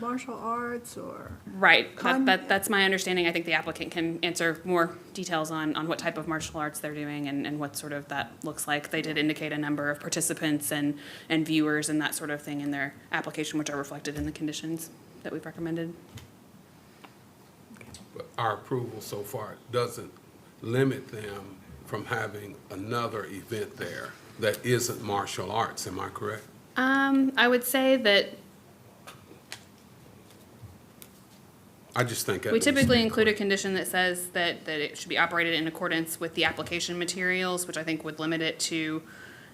martial arts or? Right, Con- that's my understanding. I think the applicant can answer more details on what type of martial arts they're doing and what sort of that looks like. They did indicate a number of participants and viewers and that sort of thing in their application, which are reflected in the conditions that we've recommended. But our approval so far doesn't limit them from having another event there that isn't martial arts, am I correct? I would say that I just think that we needs to typically be include a clear. condition that says that it should be operated in accordance with the application materials, which I think would limit it to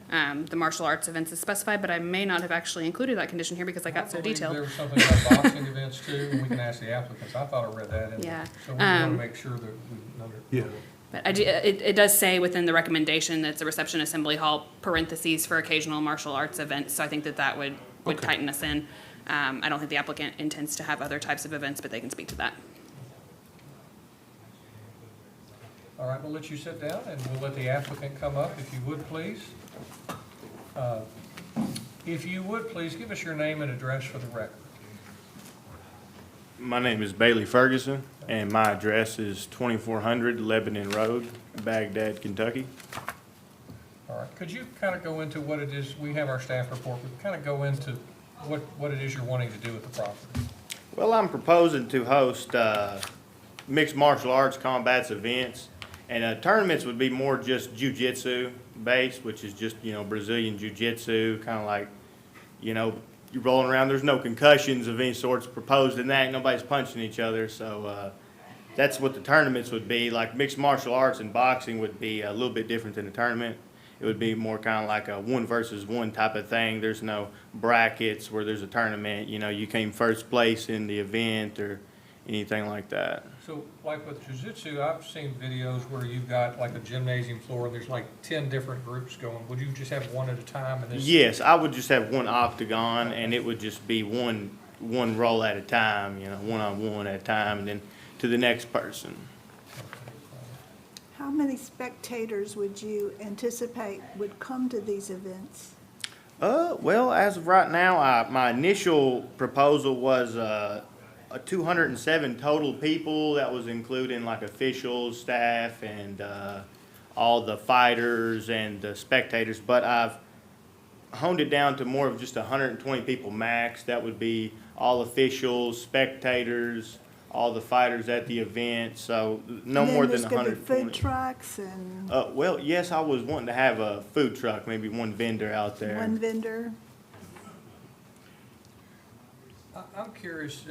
the martial arts events as specified, but I may not have actually included that condition here because I got so believe detailed. there was something about boxing events too, and we can ask the applicants. I thought I read that in there. Yeah. So we want to make sure that we know. Yeah. But it does say within the recommendation that it's a reception assembly hall, parentheses, for occasional martial arts events, so I think that would Okay. tighten us in. I don't think the applicant intends to have other types of events, but they can speak to that. All right, we'll let you sit down, and we'll let the applicant come up, if you would, please. If you would, please give us your name and address for the record. My name is Bailey Ferguson, and my address is 2400 Lebanon Road, Baghdad, Kentucky. All right, could you kind of go into what it is, we have our staff report, but kind of go into what it is you're wanting to do with the property? Well, I'm proposing to host mixed martial arts combats events, and tournaments would be more just jiu-jitsu based, which is just, Brazilian jiu-jitsu, kind of like, you're rolling around. There's no concussions of any sorts proposed in that. Nobody's punching each other, so that's what the tournaments would be. Like mixed martial arts and boxing would be a little bit different than a tournament. It would be more kind of like a 1-versus-1 type of thing. There's no brackets where there's a tournament. You came first place in the event or anything like that. So like with jiu-jitsu, I've seen videos where you've got like a gymnasium floor, and there's like 10 different groups going. Would you just have one at a time? And this? Yes, I would just have one octagon, and it would just be one roll at a time, one-on-one at a time, and then to the next person. How many spectators would you anticipate would come to these events? Well, as of right now, my initial proposal was a 207 total people. That was including like officials, staff, and all the fighters and the spectators. But I've honed it down to more of just 120 people max. That would be all officials, spectators, all the fighters at the event. So no more than 120. And then there's gonna be food trucks and Well, yes, I was wanting to have a food truck, maybe one vendor out there. one vendor. I'm curious,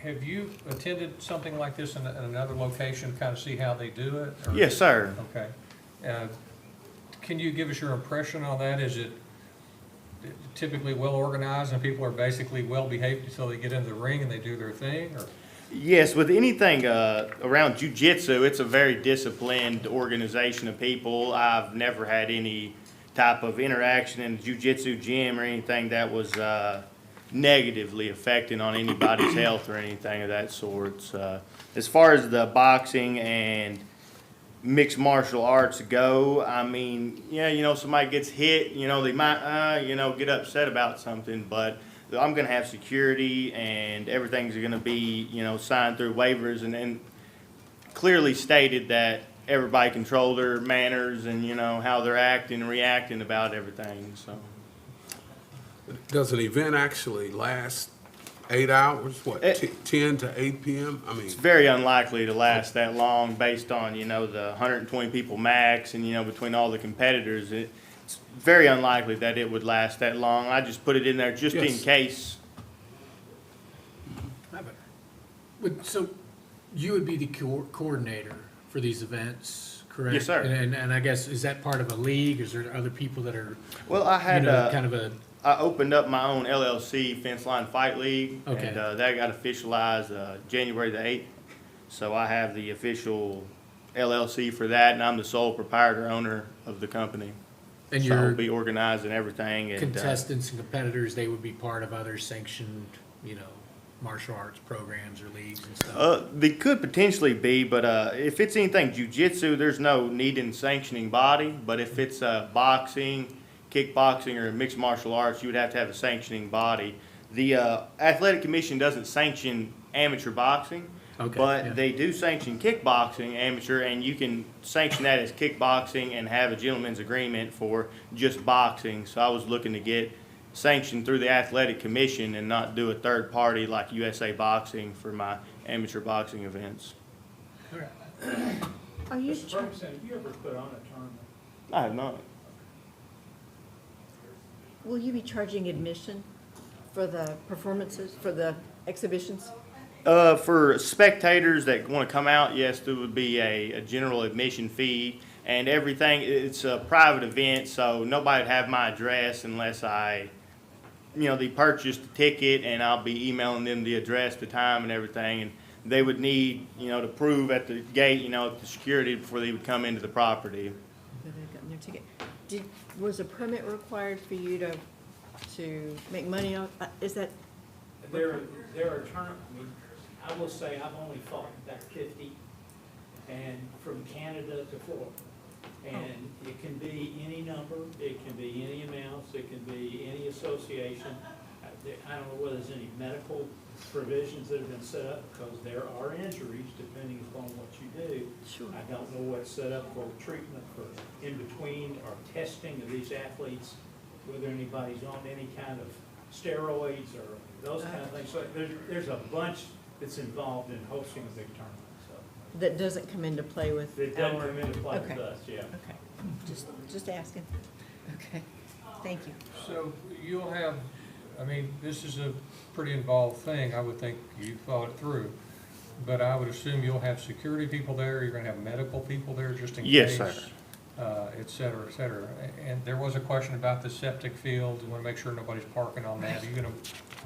have you attended something like this in another location, kind of see how they do it? Or- Yes, sir. Okay. Can you give us your impression on that? Is it typically well-organized and people are basically well-behaved until they get into the ring and they do their thing, or? Yes, with anything around jiu-jitsu, it's a very disciplined organization of people. I've never had any type of interaction in the jiu-jitsu gym or anything that was negatively affecting on anybody's health or anything of that sort. As far as the boxing and mixed martial arts go, I mean, yeah, somebody gets hit, they might, get upset about something, but I'm going to have security and everything's going to be, signed through waivers and clearly stated that everybody control their manners and, how they're acting and reacting about everything, so. Does an event actually last 8 hours, 10 to 8 p.m.? I mean, It's very unlikely to last that long based on, the 120 people max and, between all the competitors. It's very unlikely that it would last that long. I just put it in there just in Yes. case. So you would be the coordinator for these events, correct? Yes, sir. And I guess, is that part of a league? Is there other people that are, Well, I had kind of a I opened up my own LLC, Fence Line Fight League. Okay. And that got officialized January the 8th. So I have the official LLC for that, and I'm the sole proprietor owner of the company. And So I'll your be organizing everything. And, contestants and competitors, they would be part of other sanctioned, martial arts programs or leagues and stuff? They could potentially be, but if it's anything jiu-jitsu, there's no need in sanctioning body. But if it's boxing, kickboxing, or mixed martial arts, you would have to have a sanctioning body. The athletic commission doesn't sanction amateur boxing, Okay, but yeah. they do sanction kickboxing amateur, and you can sanction that as kickboxing and have a gentleman's agreement for just boxing. So I was looking to get sanctioned through the athletic commission and not do a third party like USA Boxing for my amateur boxing events. Are you, Mr. Ferguson, have you ever put on a tournament? I have not. Will you be charging admission for the performances, for the exhibitions? For spectators that want to come out, yes, there would be a general admission fee and everything. It's a private event, so nobody would have my address unless they purchased the ticket, and I'll be emailing them the address, the time, and everything. And they would need, to prove at the gate, the security before they would come into the property. That they've gotten their ticket. Was a permit required for you to make money on, is that? There are I will say I've only fought back 50, and from Canada to Florida. And it can be any number, it can be any amounts, it can be any association. I don't know whether there's any medical provisions that have been set up, because there are injuries depending upon what you do. Sure. I don't know what's set up for treatment for in between or testing of these athletes, whether anybody's on any kind of steroids or those kind of things. So there's a bunch that's involved in hosting a big tournament, so. That doesn't come into play with It doesn't our- come into play with Okay. us, yeah. Okay, just asking. Okay, thank you. So you'll have, this is a pretty involved thing. I would think you thought it through. But I would assume you'll have security people there, you're gonna have medical people there just in case. Yes, sir. Et cetera, et cetera. And there was a question about the septic field. You wanna make sure nobody's parking on that. Are you gonna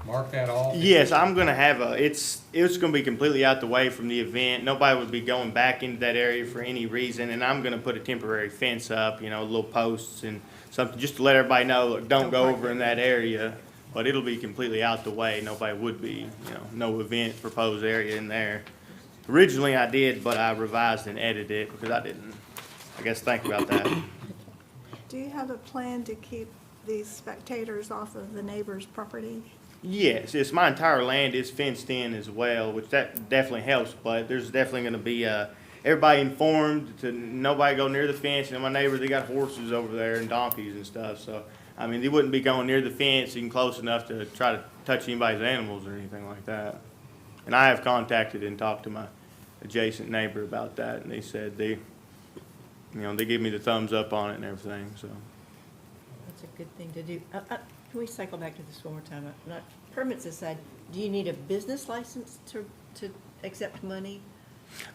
mark that off? Yes, I'm gonna have it's gonna be completely out the way from the event. Nobody would be going back into that area for any reason, and I'm gonna put a temporary fence up, little posts and something, just to let everybody know, look, don't go over in that area. But it'll be completely out the way. Nobody would be, no event proposed area in there. Originally I did, but I revised and edited it because I didn't, think about that. do you have a plan to keep these spectators off of the neighbor's property? Yes, my entire land is fenced in as well, which that definitely helps, but there's definitely gonna be, everybody informed to nobody go near the fence. My neighbor, they got horses over there and donkeys and stuff, so, they wouldn't be going near the fence even close enough to try to touch anybody's animals or anything like that. And I have contacted and talked to my adjacent neighbor about that, and they said they give me the thumbs up on it and everything, so. That's a good thing to do. Can we cycle back to this one more time? Not permits aside, do you need a business license to accept money?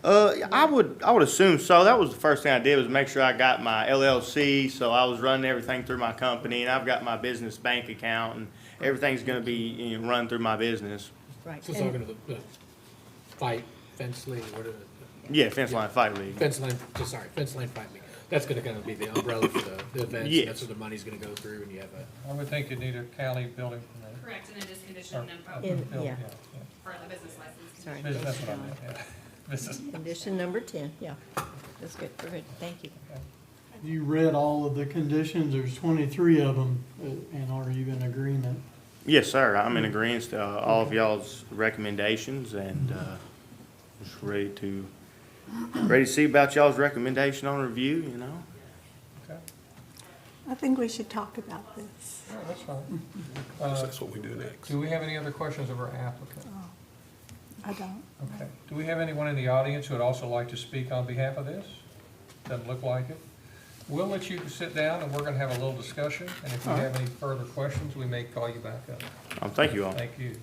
I would assume so. That was the first thing I did, was make sure I got my LLC, so I was running everything through my company, and I've got my business bank account, and everything's gonna be run through my business. Right. So it's all gonna, the fight, fence league, what is it? Yeah, Fence Line Fight League. Fence line fight league. That's gonna kind of be the umbrella for the events. Yes. That's where the money's gonna go through, and you have a. I would think you need a county building permit. Correct, and it is conditioned info Yeah. for the business license. Sorry. That's what I meant, yeah. Condition number 10, yeah. That's good, we're good, thank you. You read all of the conditions, there's 23 of them, and are you in agreement? Yes, sir. I'm in agreement to all of y'all's recommendations, and just ready to see about y'all's recommendation on review, Okay. I think we should talk about this. Yeah, that's fine. That's what we do next. Do we have any other questions of our applicant? I don't. Okay. Do we have anyone in the audience who would also like to speak on behalf of this? Doesn't look like it. We'll let you sit down, and we're going to have a little discussion, and if you have any further questions, we may call you back up. Thank you all. Thank you.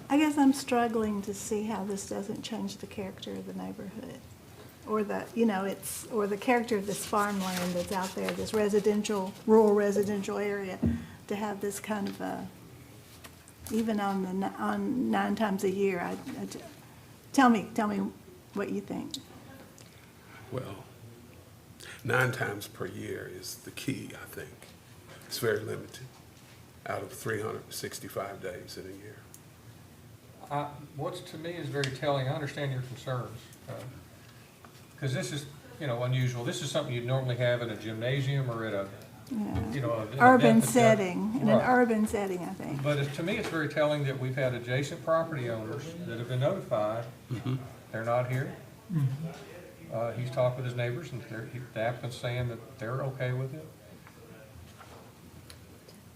I guess I'm struggling to see how this doesn't change the character of the neighborhood. or the, you know, it's, or the character of this farmland that's out there, this residential, rural residential area, to have this kind of a, even on 9 times a year, tell me what you think. Well, 9 times per year is the key, I think. It's very limited out of 365 days in a year. What's to me is very telling, I understand your concerns, because this is, you know, unusual. This is something you'd normally have in a gymnasium or at a, Yeah. you know, an Urban event that- setting, in an Right. urban setting, I think. But to me, it's very telling that we've had adjacent property owners that have been notified. They're not here. He's talked with his neighbors, and the applicant's saying that they're okay with it.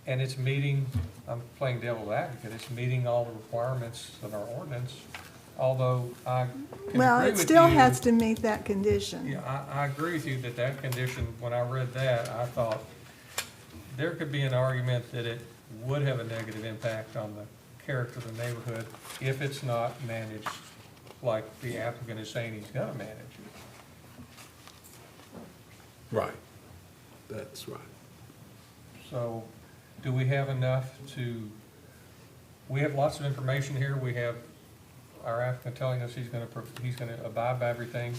And it's meeting, I'm playing devil's advocate, it's meeting all the requirements of our ordinance, although I can Well, agree it with still you. has to meet that condition. Yeah, I agree with you that that condition, when I read that, I thought there could be an argument that it would have a negative impact on the character of the neighborhood if it's not managed like the applicant is saying he's gonna manage it. Right. That's right. So, do we have enough to, we have lots of information here, we have our applicant telling us he's gonna abide by everything.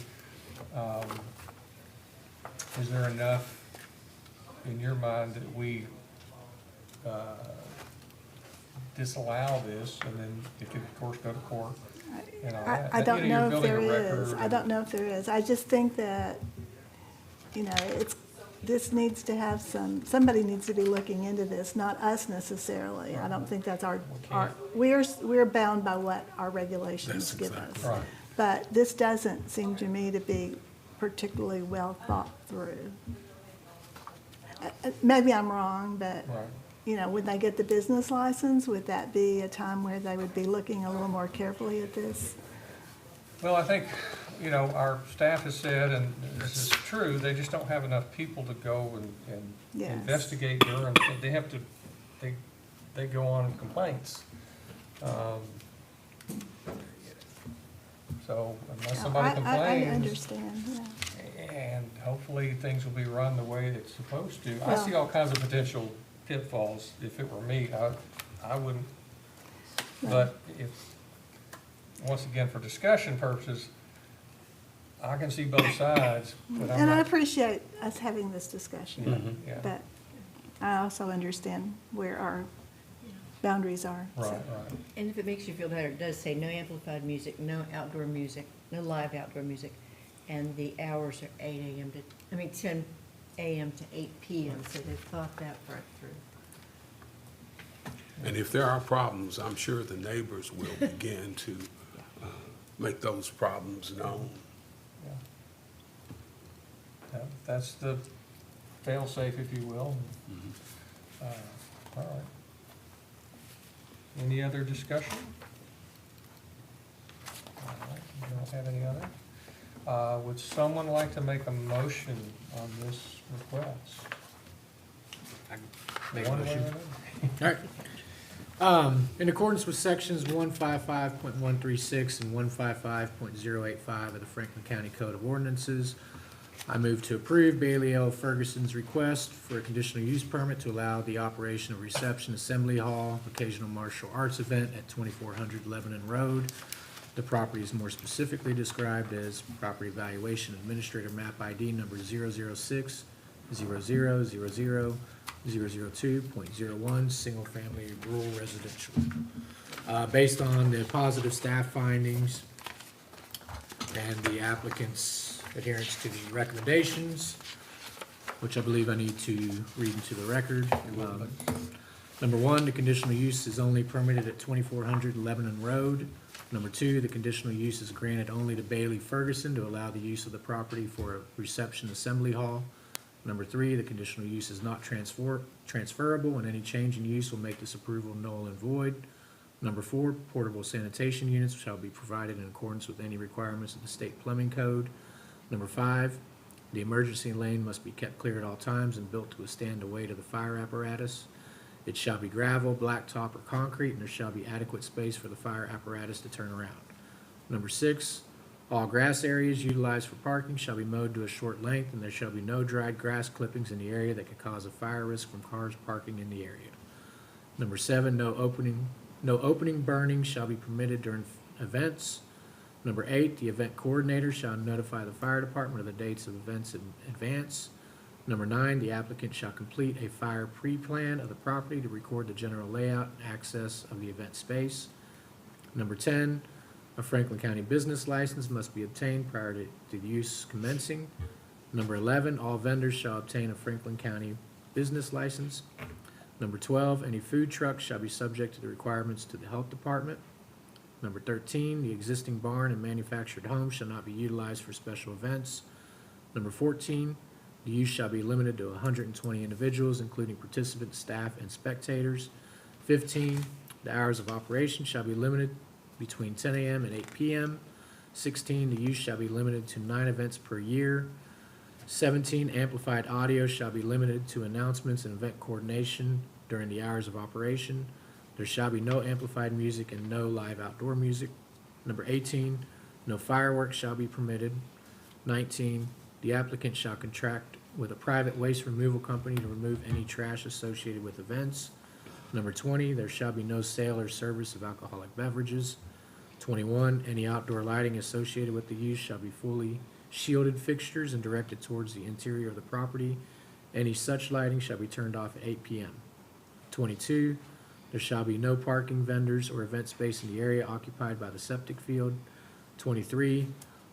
Is there enough in your mind that we disallow this, and then it could, of course, go to court and all that? I don't You know, know you're if there building a is. record I don't know if there is. I just think that, you know, this needs to have somebody needs to be looking into this, not us necessarily. I don't think that's we're bound by what our regulations give us. Right. But this doesn't seem to me to be particularly well thought through. Maybe I'm wrong, but, Right. you know, when they get the business license, would that be a time where they would be looking a little more carefully at this? Well, I think, you know, our staff has said, and this is true, they just don't have enough people to go and Yes. investigate their, and they have to, they go on complaints. So unless somebody I complains, understand, yeah. and hopefully things will be run the way it's supposed to. I Well- see all kinds of potential pitfalls. If it were me, I wouldn't. But if, once again, for discussion purposes, I can see both sides, but I'm And I not. appreciate us having this discussion, Yeah, but I also understand where our boundaries are. so. right, right. And if it makes you feel better, it does say no amplified music, no outdoor music, no live outdoor music, and the hours are 10 a.m. to 8 p.m., so they've thought that part through. And if there are problems, I'm sure the neighbors will begin to make those problems known. That's the fail-safe, if you will. All right. Any other discussion? All right, we don't have any other. Would someone like to make a motion on this request? Make a One way motion. or another? All right. In accordance with sections 155.136 and 155.085 of the Franklin County Code of Ordinances, I move to approve Bailey L. Ferguson's request for a conditional use permit to allow the operation of reception assembly hall, occasional martial arts event at 2400 Lebanon Road. The property is more specifically described as property valuation administrator map ID number 006 0000 002.01, single-family rural residential. Based on the positive staff findings and the applicant's adherence to the recommendations, which I believe I need to read into the record. Number one, the conditional use is only permitted at 2400 Lebanon Road. Number two, the conditional use is granted only to Bailey Ferguson to allow the use of the property for a reception assembly hall. Number three, the conditional use is not transferable, and any change in use will make this approval null and void. Number four, portable sanitation units shall be provided in accordance with any requirements of the state plumbing code. Number five, the emergency lane must be kept clear at all times and built to withstand the weight of the fire apparatus. It shall be gravel, blacktop, or concrete, and there shall be adequate space for the fire apparatus to turn around. Number six, All grass areas utilized for parking shall be mowed to a short length, and there shall be no dried grass clippings in the area that could cause a fire risk from cars parking in the area. Number 7, no opening burning shall be permitted during events. Number 8, the event coordinator shall notify the fire department of the dates of events in advance. Number 9, the applicant shall complete a fire pre-plan of the property to record the general layout and access of the event space. Number 10, a Franklin County business license must be obtained prior to the use commencing. Number 11, all vendors shall obtain a Franklin County business license. Number 12, any food truck shall be subject to the requirements to the health department. Number 13, the existing barn and manufactured home shall not be utilized for special events. Number 14, the use shall be limited to 120 individuals, including participants, staff, and spectators. 15, the hours of operation shall be limited between 10 a.m. and 8 p.m. 16, the use shall be limited to 9 events per year. 17, amplified audio shall be limited to announcements and event coordination during the hours of operation. There shall be no amplified music and no live outdoor music. Number 18, no fireworks shall be permitted. 19, the applicant shall contract with a private waste removal company to remove any trash associated with events. Number 20, there shall be no sale or service of alcoholic beverages. 21, any outdoor lighting associated with the use shall be fully shielded fixtures and directed towards the interior of the property. Any such lighting shall be turned off at 8 p.m. 22, there shall be no parking, vendors, or event space in the area occupied by the septic field. 23,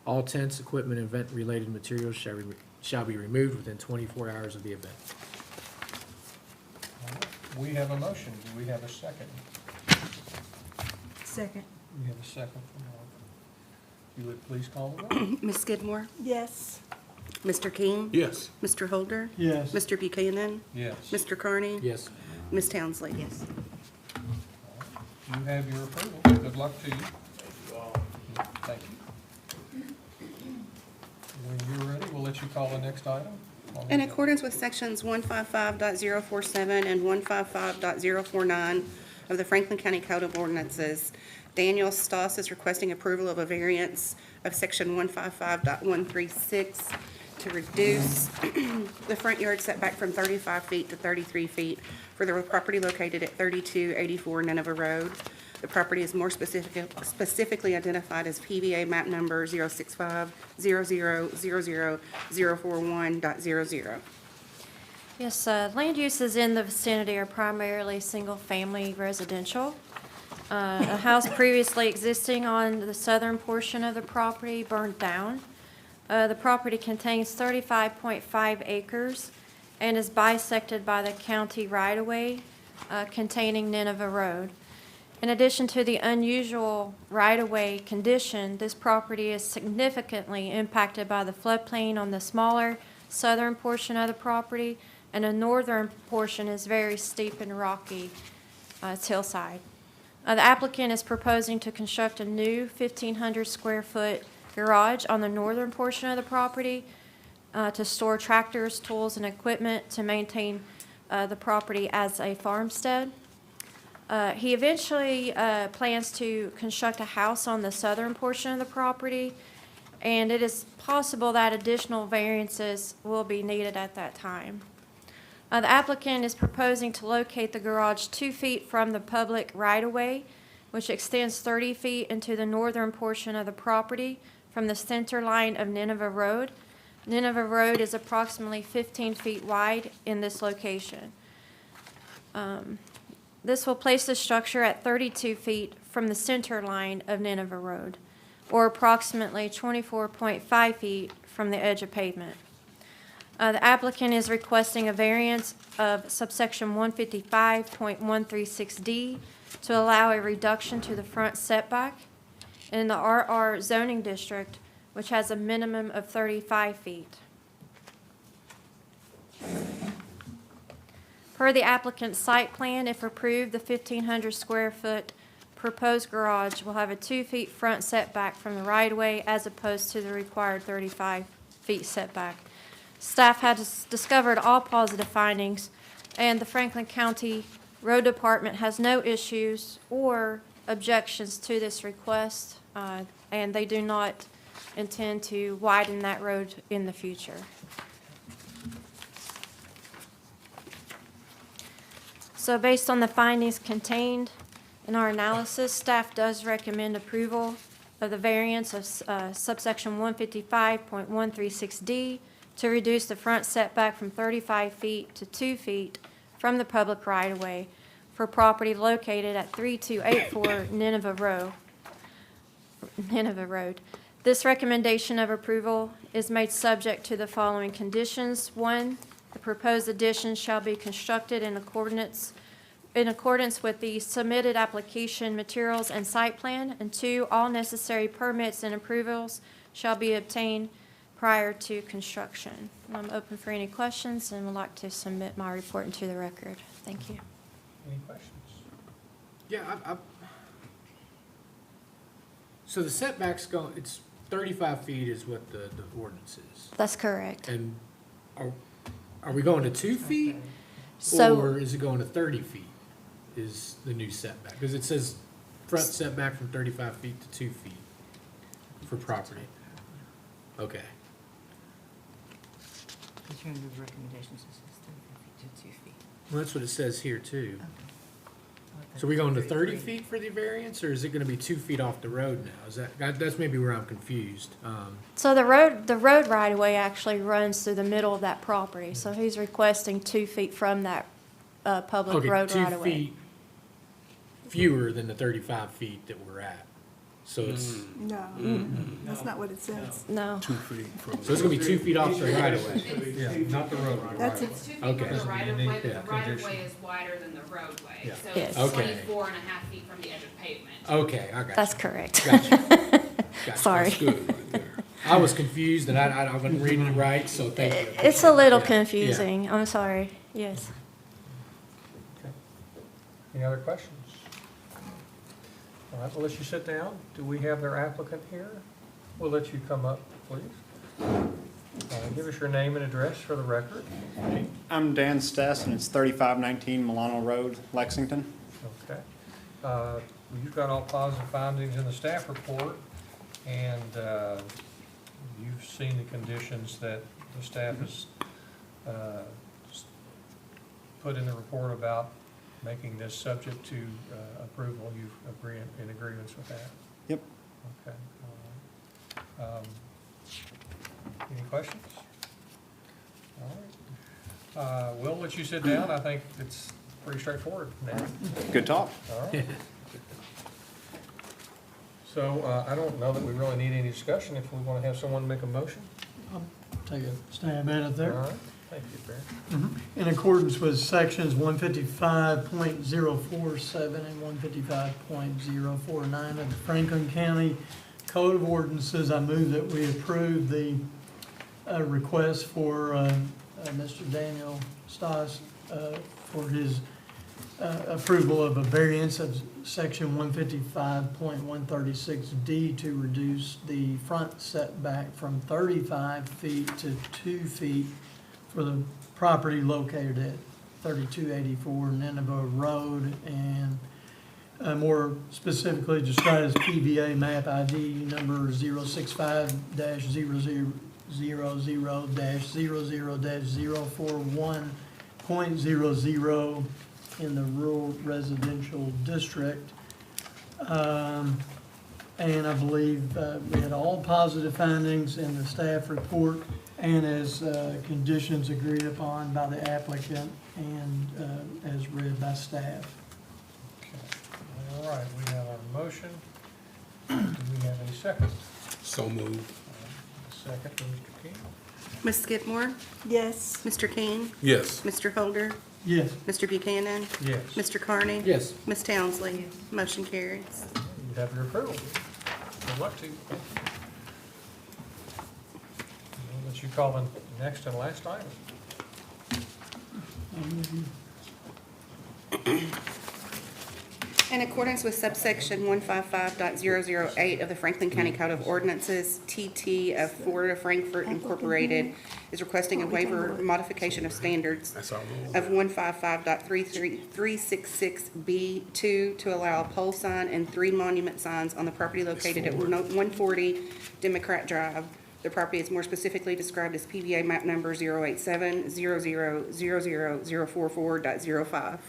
all tents, equipment, and event-related materials shall be removed within 24 hours of the event. We have a motion. Do we have a second? Second. We have a second from Mark. You would please call the roll. Ms. Skidmore? Yes. Mr. King? Yes. Mr. Holder? Yes. Mr. Buchanan? Yes. Mr. Carney? Yes. Ms. Townsley? Yes. You have your approval. Good luck to you. Thank you. When you're ready, we'll let you call the next item. In accordance with sections 155.047 and 155.049 of the Franklin County Code of Ordinances, Daniel Stoss is requesting approval of a variance of section 155.136 to reduce the front yard setback from 35 feet to 33 feet for the property located at 3284 Nineveh Road. The property is more specifically identified as PVA map number 065-0000-041.00. Yes, land uses in the vicinity are primarily single-family residential. A house previously existing on the southern portion of the property burned down. The property contains 35.5 acres and is bisected by the county right-of-way containing Nineveh Road. In addition to the unusual right-of-way condition, this property is significantly impacted by the floodplain on the smaller southern portion of the property, and the northern portion is very steep and rocky. It's hillside. The applicant is proposing to construct a new 1,500 square foot garage on the northern portion of the property to store tractors, tools, and equipment to maintain the property as a farmstead. He eventually plans to construct a house on the southern portion of the property, and it is possible that additional variances will be needed at that time. The applicant is proposing to locate the garage 2 feet from the public right-of-way, which extends 30 feet into the northern portion of the property from the center line of Nineveh Road. Nineveh Road is approximately 15 feet wide in this location. This will place the structure at 32 feet from the center line of Nineveh Road, or approximately 24.5 feet from the edge of pavement. The applicant is requesting a variance of subsection 155.136D to allow a reduction to the front setback in the RR zoning district, which has a minimum of 35 feet. Per the applicant's site plan, if approved, the 1,500 square foot proposed garage will have a 2 feet front setback from the right-of-way as opposed to the required 35 feet setback. Staff has discovered all positive findings, and the Franklin County Road Department has no issues or objections to this request, and they do not intend to widen that road in the future. So based on the findings contained in our analysis, staff does recommend approval of the variance of subsection 155.136D to reduce the front setback from 35 feet to 2 feet from the public right-of-way for property located at 3284 Nineveh Road. This recommendation of approval is made subject to the following conditions. 1, the proposed addition shall be constructed in accordance with the submitted application materials and site plan. And 2, all necessary permits and approvals shall be obtained prior to construction. I'm open for any questions and would like to submit my report into the record. Thank you. Any questions? Yeah, so the setbacks it's 35 feet is what the ordinance is. That's correct. And are we going to 2 feet? So- Or is it going to 30 feet is the new setback? Because it says front setback from 35 feet to 2 feet for property. Okay. Because here in the recommendations, it says 35 feet to 2 feet. Well, that's what it says here too. So are we going to 30 feet for the variance, or is it going to be 2 feet off the road now? Is that's maybe where I'm confused. So the road right-of-way actually runs through the middle of that property. So he's requesting 2 feet from that public Okay, road 2 right-of-way. feet fewer than the 35 feet that we're at. So it's, No, that's not what it says. No. 2 feet from. so it's going to be 2 feet off the right of way. Yeah, not the road. That's right. it. 2 feet Okay. from the right of way, but Yeah. the right of way is wider than the roadway. Yeah. So Yes. it's Okay. 24.5 feet from the edge of pavement. Okay, I got you. That's correct. Gotcha. Gotcha. Sorry. That's good right there. I was confused and I wasn't reading it right, so thank you. It's a little Yeah. confusing. I'm sorry. Yes. Any other questions? All right, we'll let you sit down. Do we have their applicant here? We'll let you come up, please. Give us your name and address for the record. I'm Dan Stess, and it's 3519 Milano Road, Lexington. Okay. You've got all positive findings in the staff report, and you've seen the conditions that the staff has put in the report about making this subject to approval. You agree in agreements with that? Yep. Okay. All right. Any questions? All right. We'll let you sit down. I think it's pretty straightforward now. Good talk. All right. So I don't know that we really need any discussion. If we want to have someone make a motion. Take a stab at it there. All right. Thank you, Barry. In accordance with sections 155.047 and 155.049 of the Franklin County Code of Ordinances, I move that we approve the request for Mr. Daniel Stas for his approval of a variance of section 155.136D to reduce the front setback from 35 feet to 2 feet for the property located at 3284 Nineveh Road, and more specifically described as PVA map ID number 065-00-00-041.00 in the rural residential district. And I believe we had all positive findings in the staff report and as conditions agreed upon by the applicant and as read by staff. All right, we have our motion. Do we have any seconds? So moved. Second from Mr. King. Ms. Skidmore? Yes. Mr. King? Yes. Mr. Holder? Yes. Mr. Buchanan? Yes. Mr. Carney? Yes. Ms. Townsley? Motion carries. You have your approval. Good luck to you. I'll let you call the next and last item. In accordance with subsection 155.008 of the Franklin County Code of Ordinances, TT of Florida Frankfurt Incorporated is requesting a waiver or modification of standards That's our rule. of 155.366B2 to allow a pole sign and 3 monument signs on the property located at 140 Democrat Drive. The property is more specifically described as PBA map number 087-0000044.05.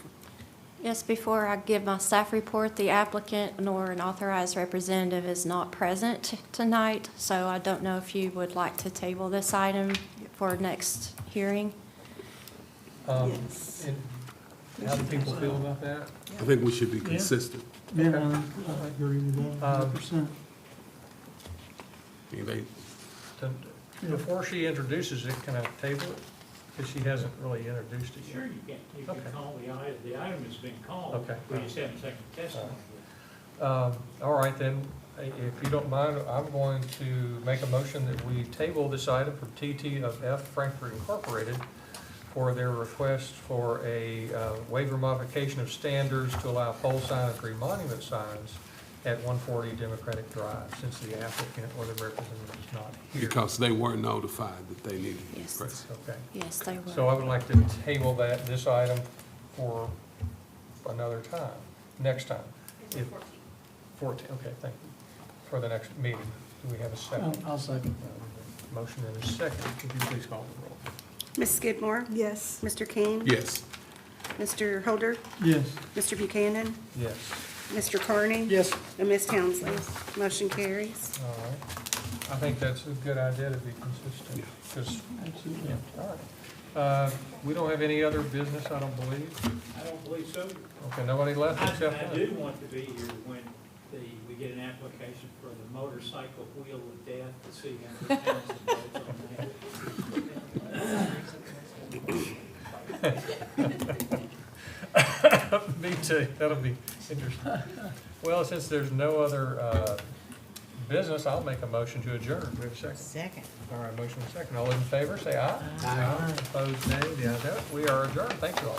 Yes, before I give my staff report, the applicant nor an authorized representative is not present tonight, so I don't know if you would like to table this item for next hearing. Yes. And how do people feel about that? I think we should be consistent. Yeah, I agree with that 100%. Anybody? Before she introduces it, can I table it? Because she hasn't really introduced it yet. Sure you can. You can Okay. call the item has been called. Okay. We just haven't taken testimony. All right, then, if you don't mind, I'm going to make a motion that we table this item from TT of F Frankfurt Incorporated for their request for a waiver modification of standards to allow pole sign and 3 monument signs at 140 Democratic Drive, since the applicant or the representative is not here. Because they weren't notified that they needed to be Yes. present. Okay. Yes, they were. So I would like to table this item for another time, next time. 14, okay, thank you. For the next meeting. Do we have a second? I'll second. Motion and a second. Would you please call the roll? Ms. Skidmore? Yes. Mr. King? Yes. Mr. Holder? Yes. Mr. Buchanan? Yes. Mr. Carney? Yes. And Ms. Townsley? Motion carries. All right. I think that's a good idea to be consistent. Just, Absolutely. yeah, all right. We don't have any other business, I don't believe. I don't believe so. Okay, nobody left except I us. do want to be here when we get an application for the motorcycle wheel of death to see how the council votes on that. Me too, that'll be interesting. Well, since there's no other business, I'll make a motion to adjourn. Do we have a second? Second. All right, motion and second. All those in favor, say aye. Aye. Opposed, nay. The ayes have it. We are adjourned. Thank you all.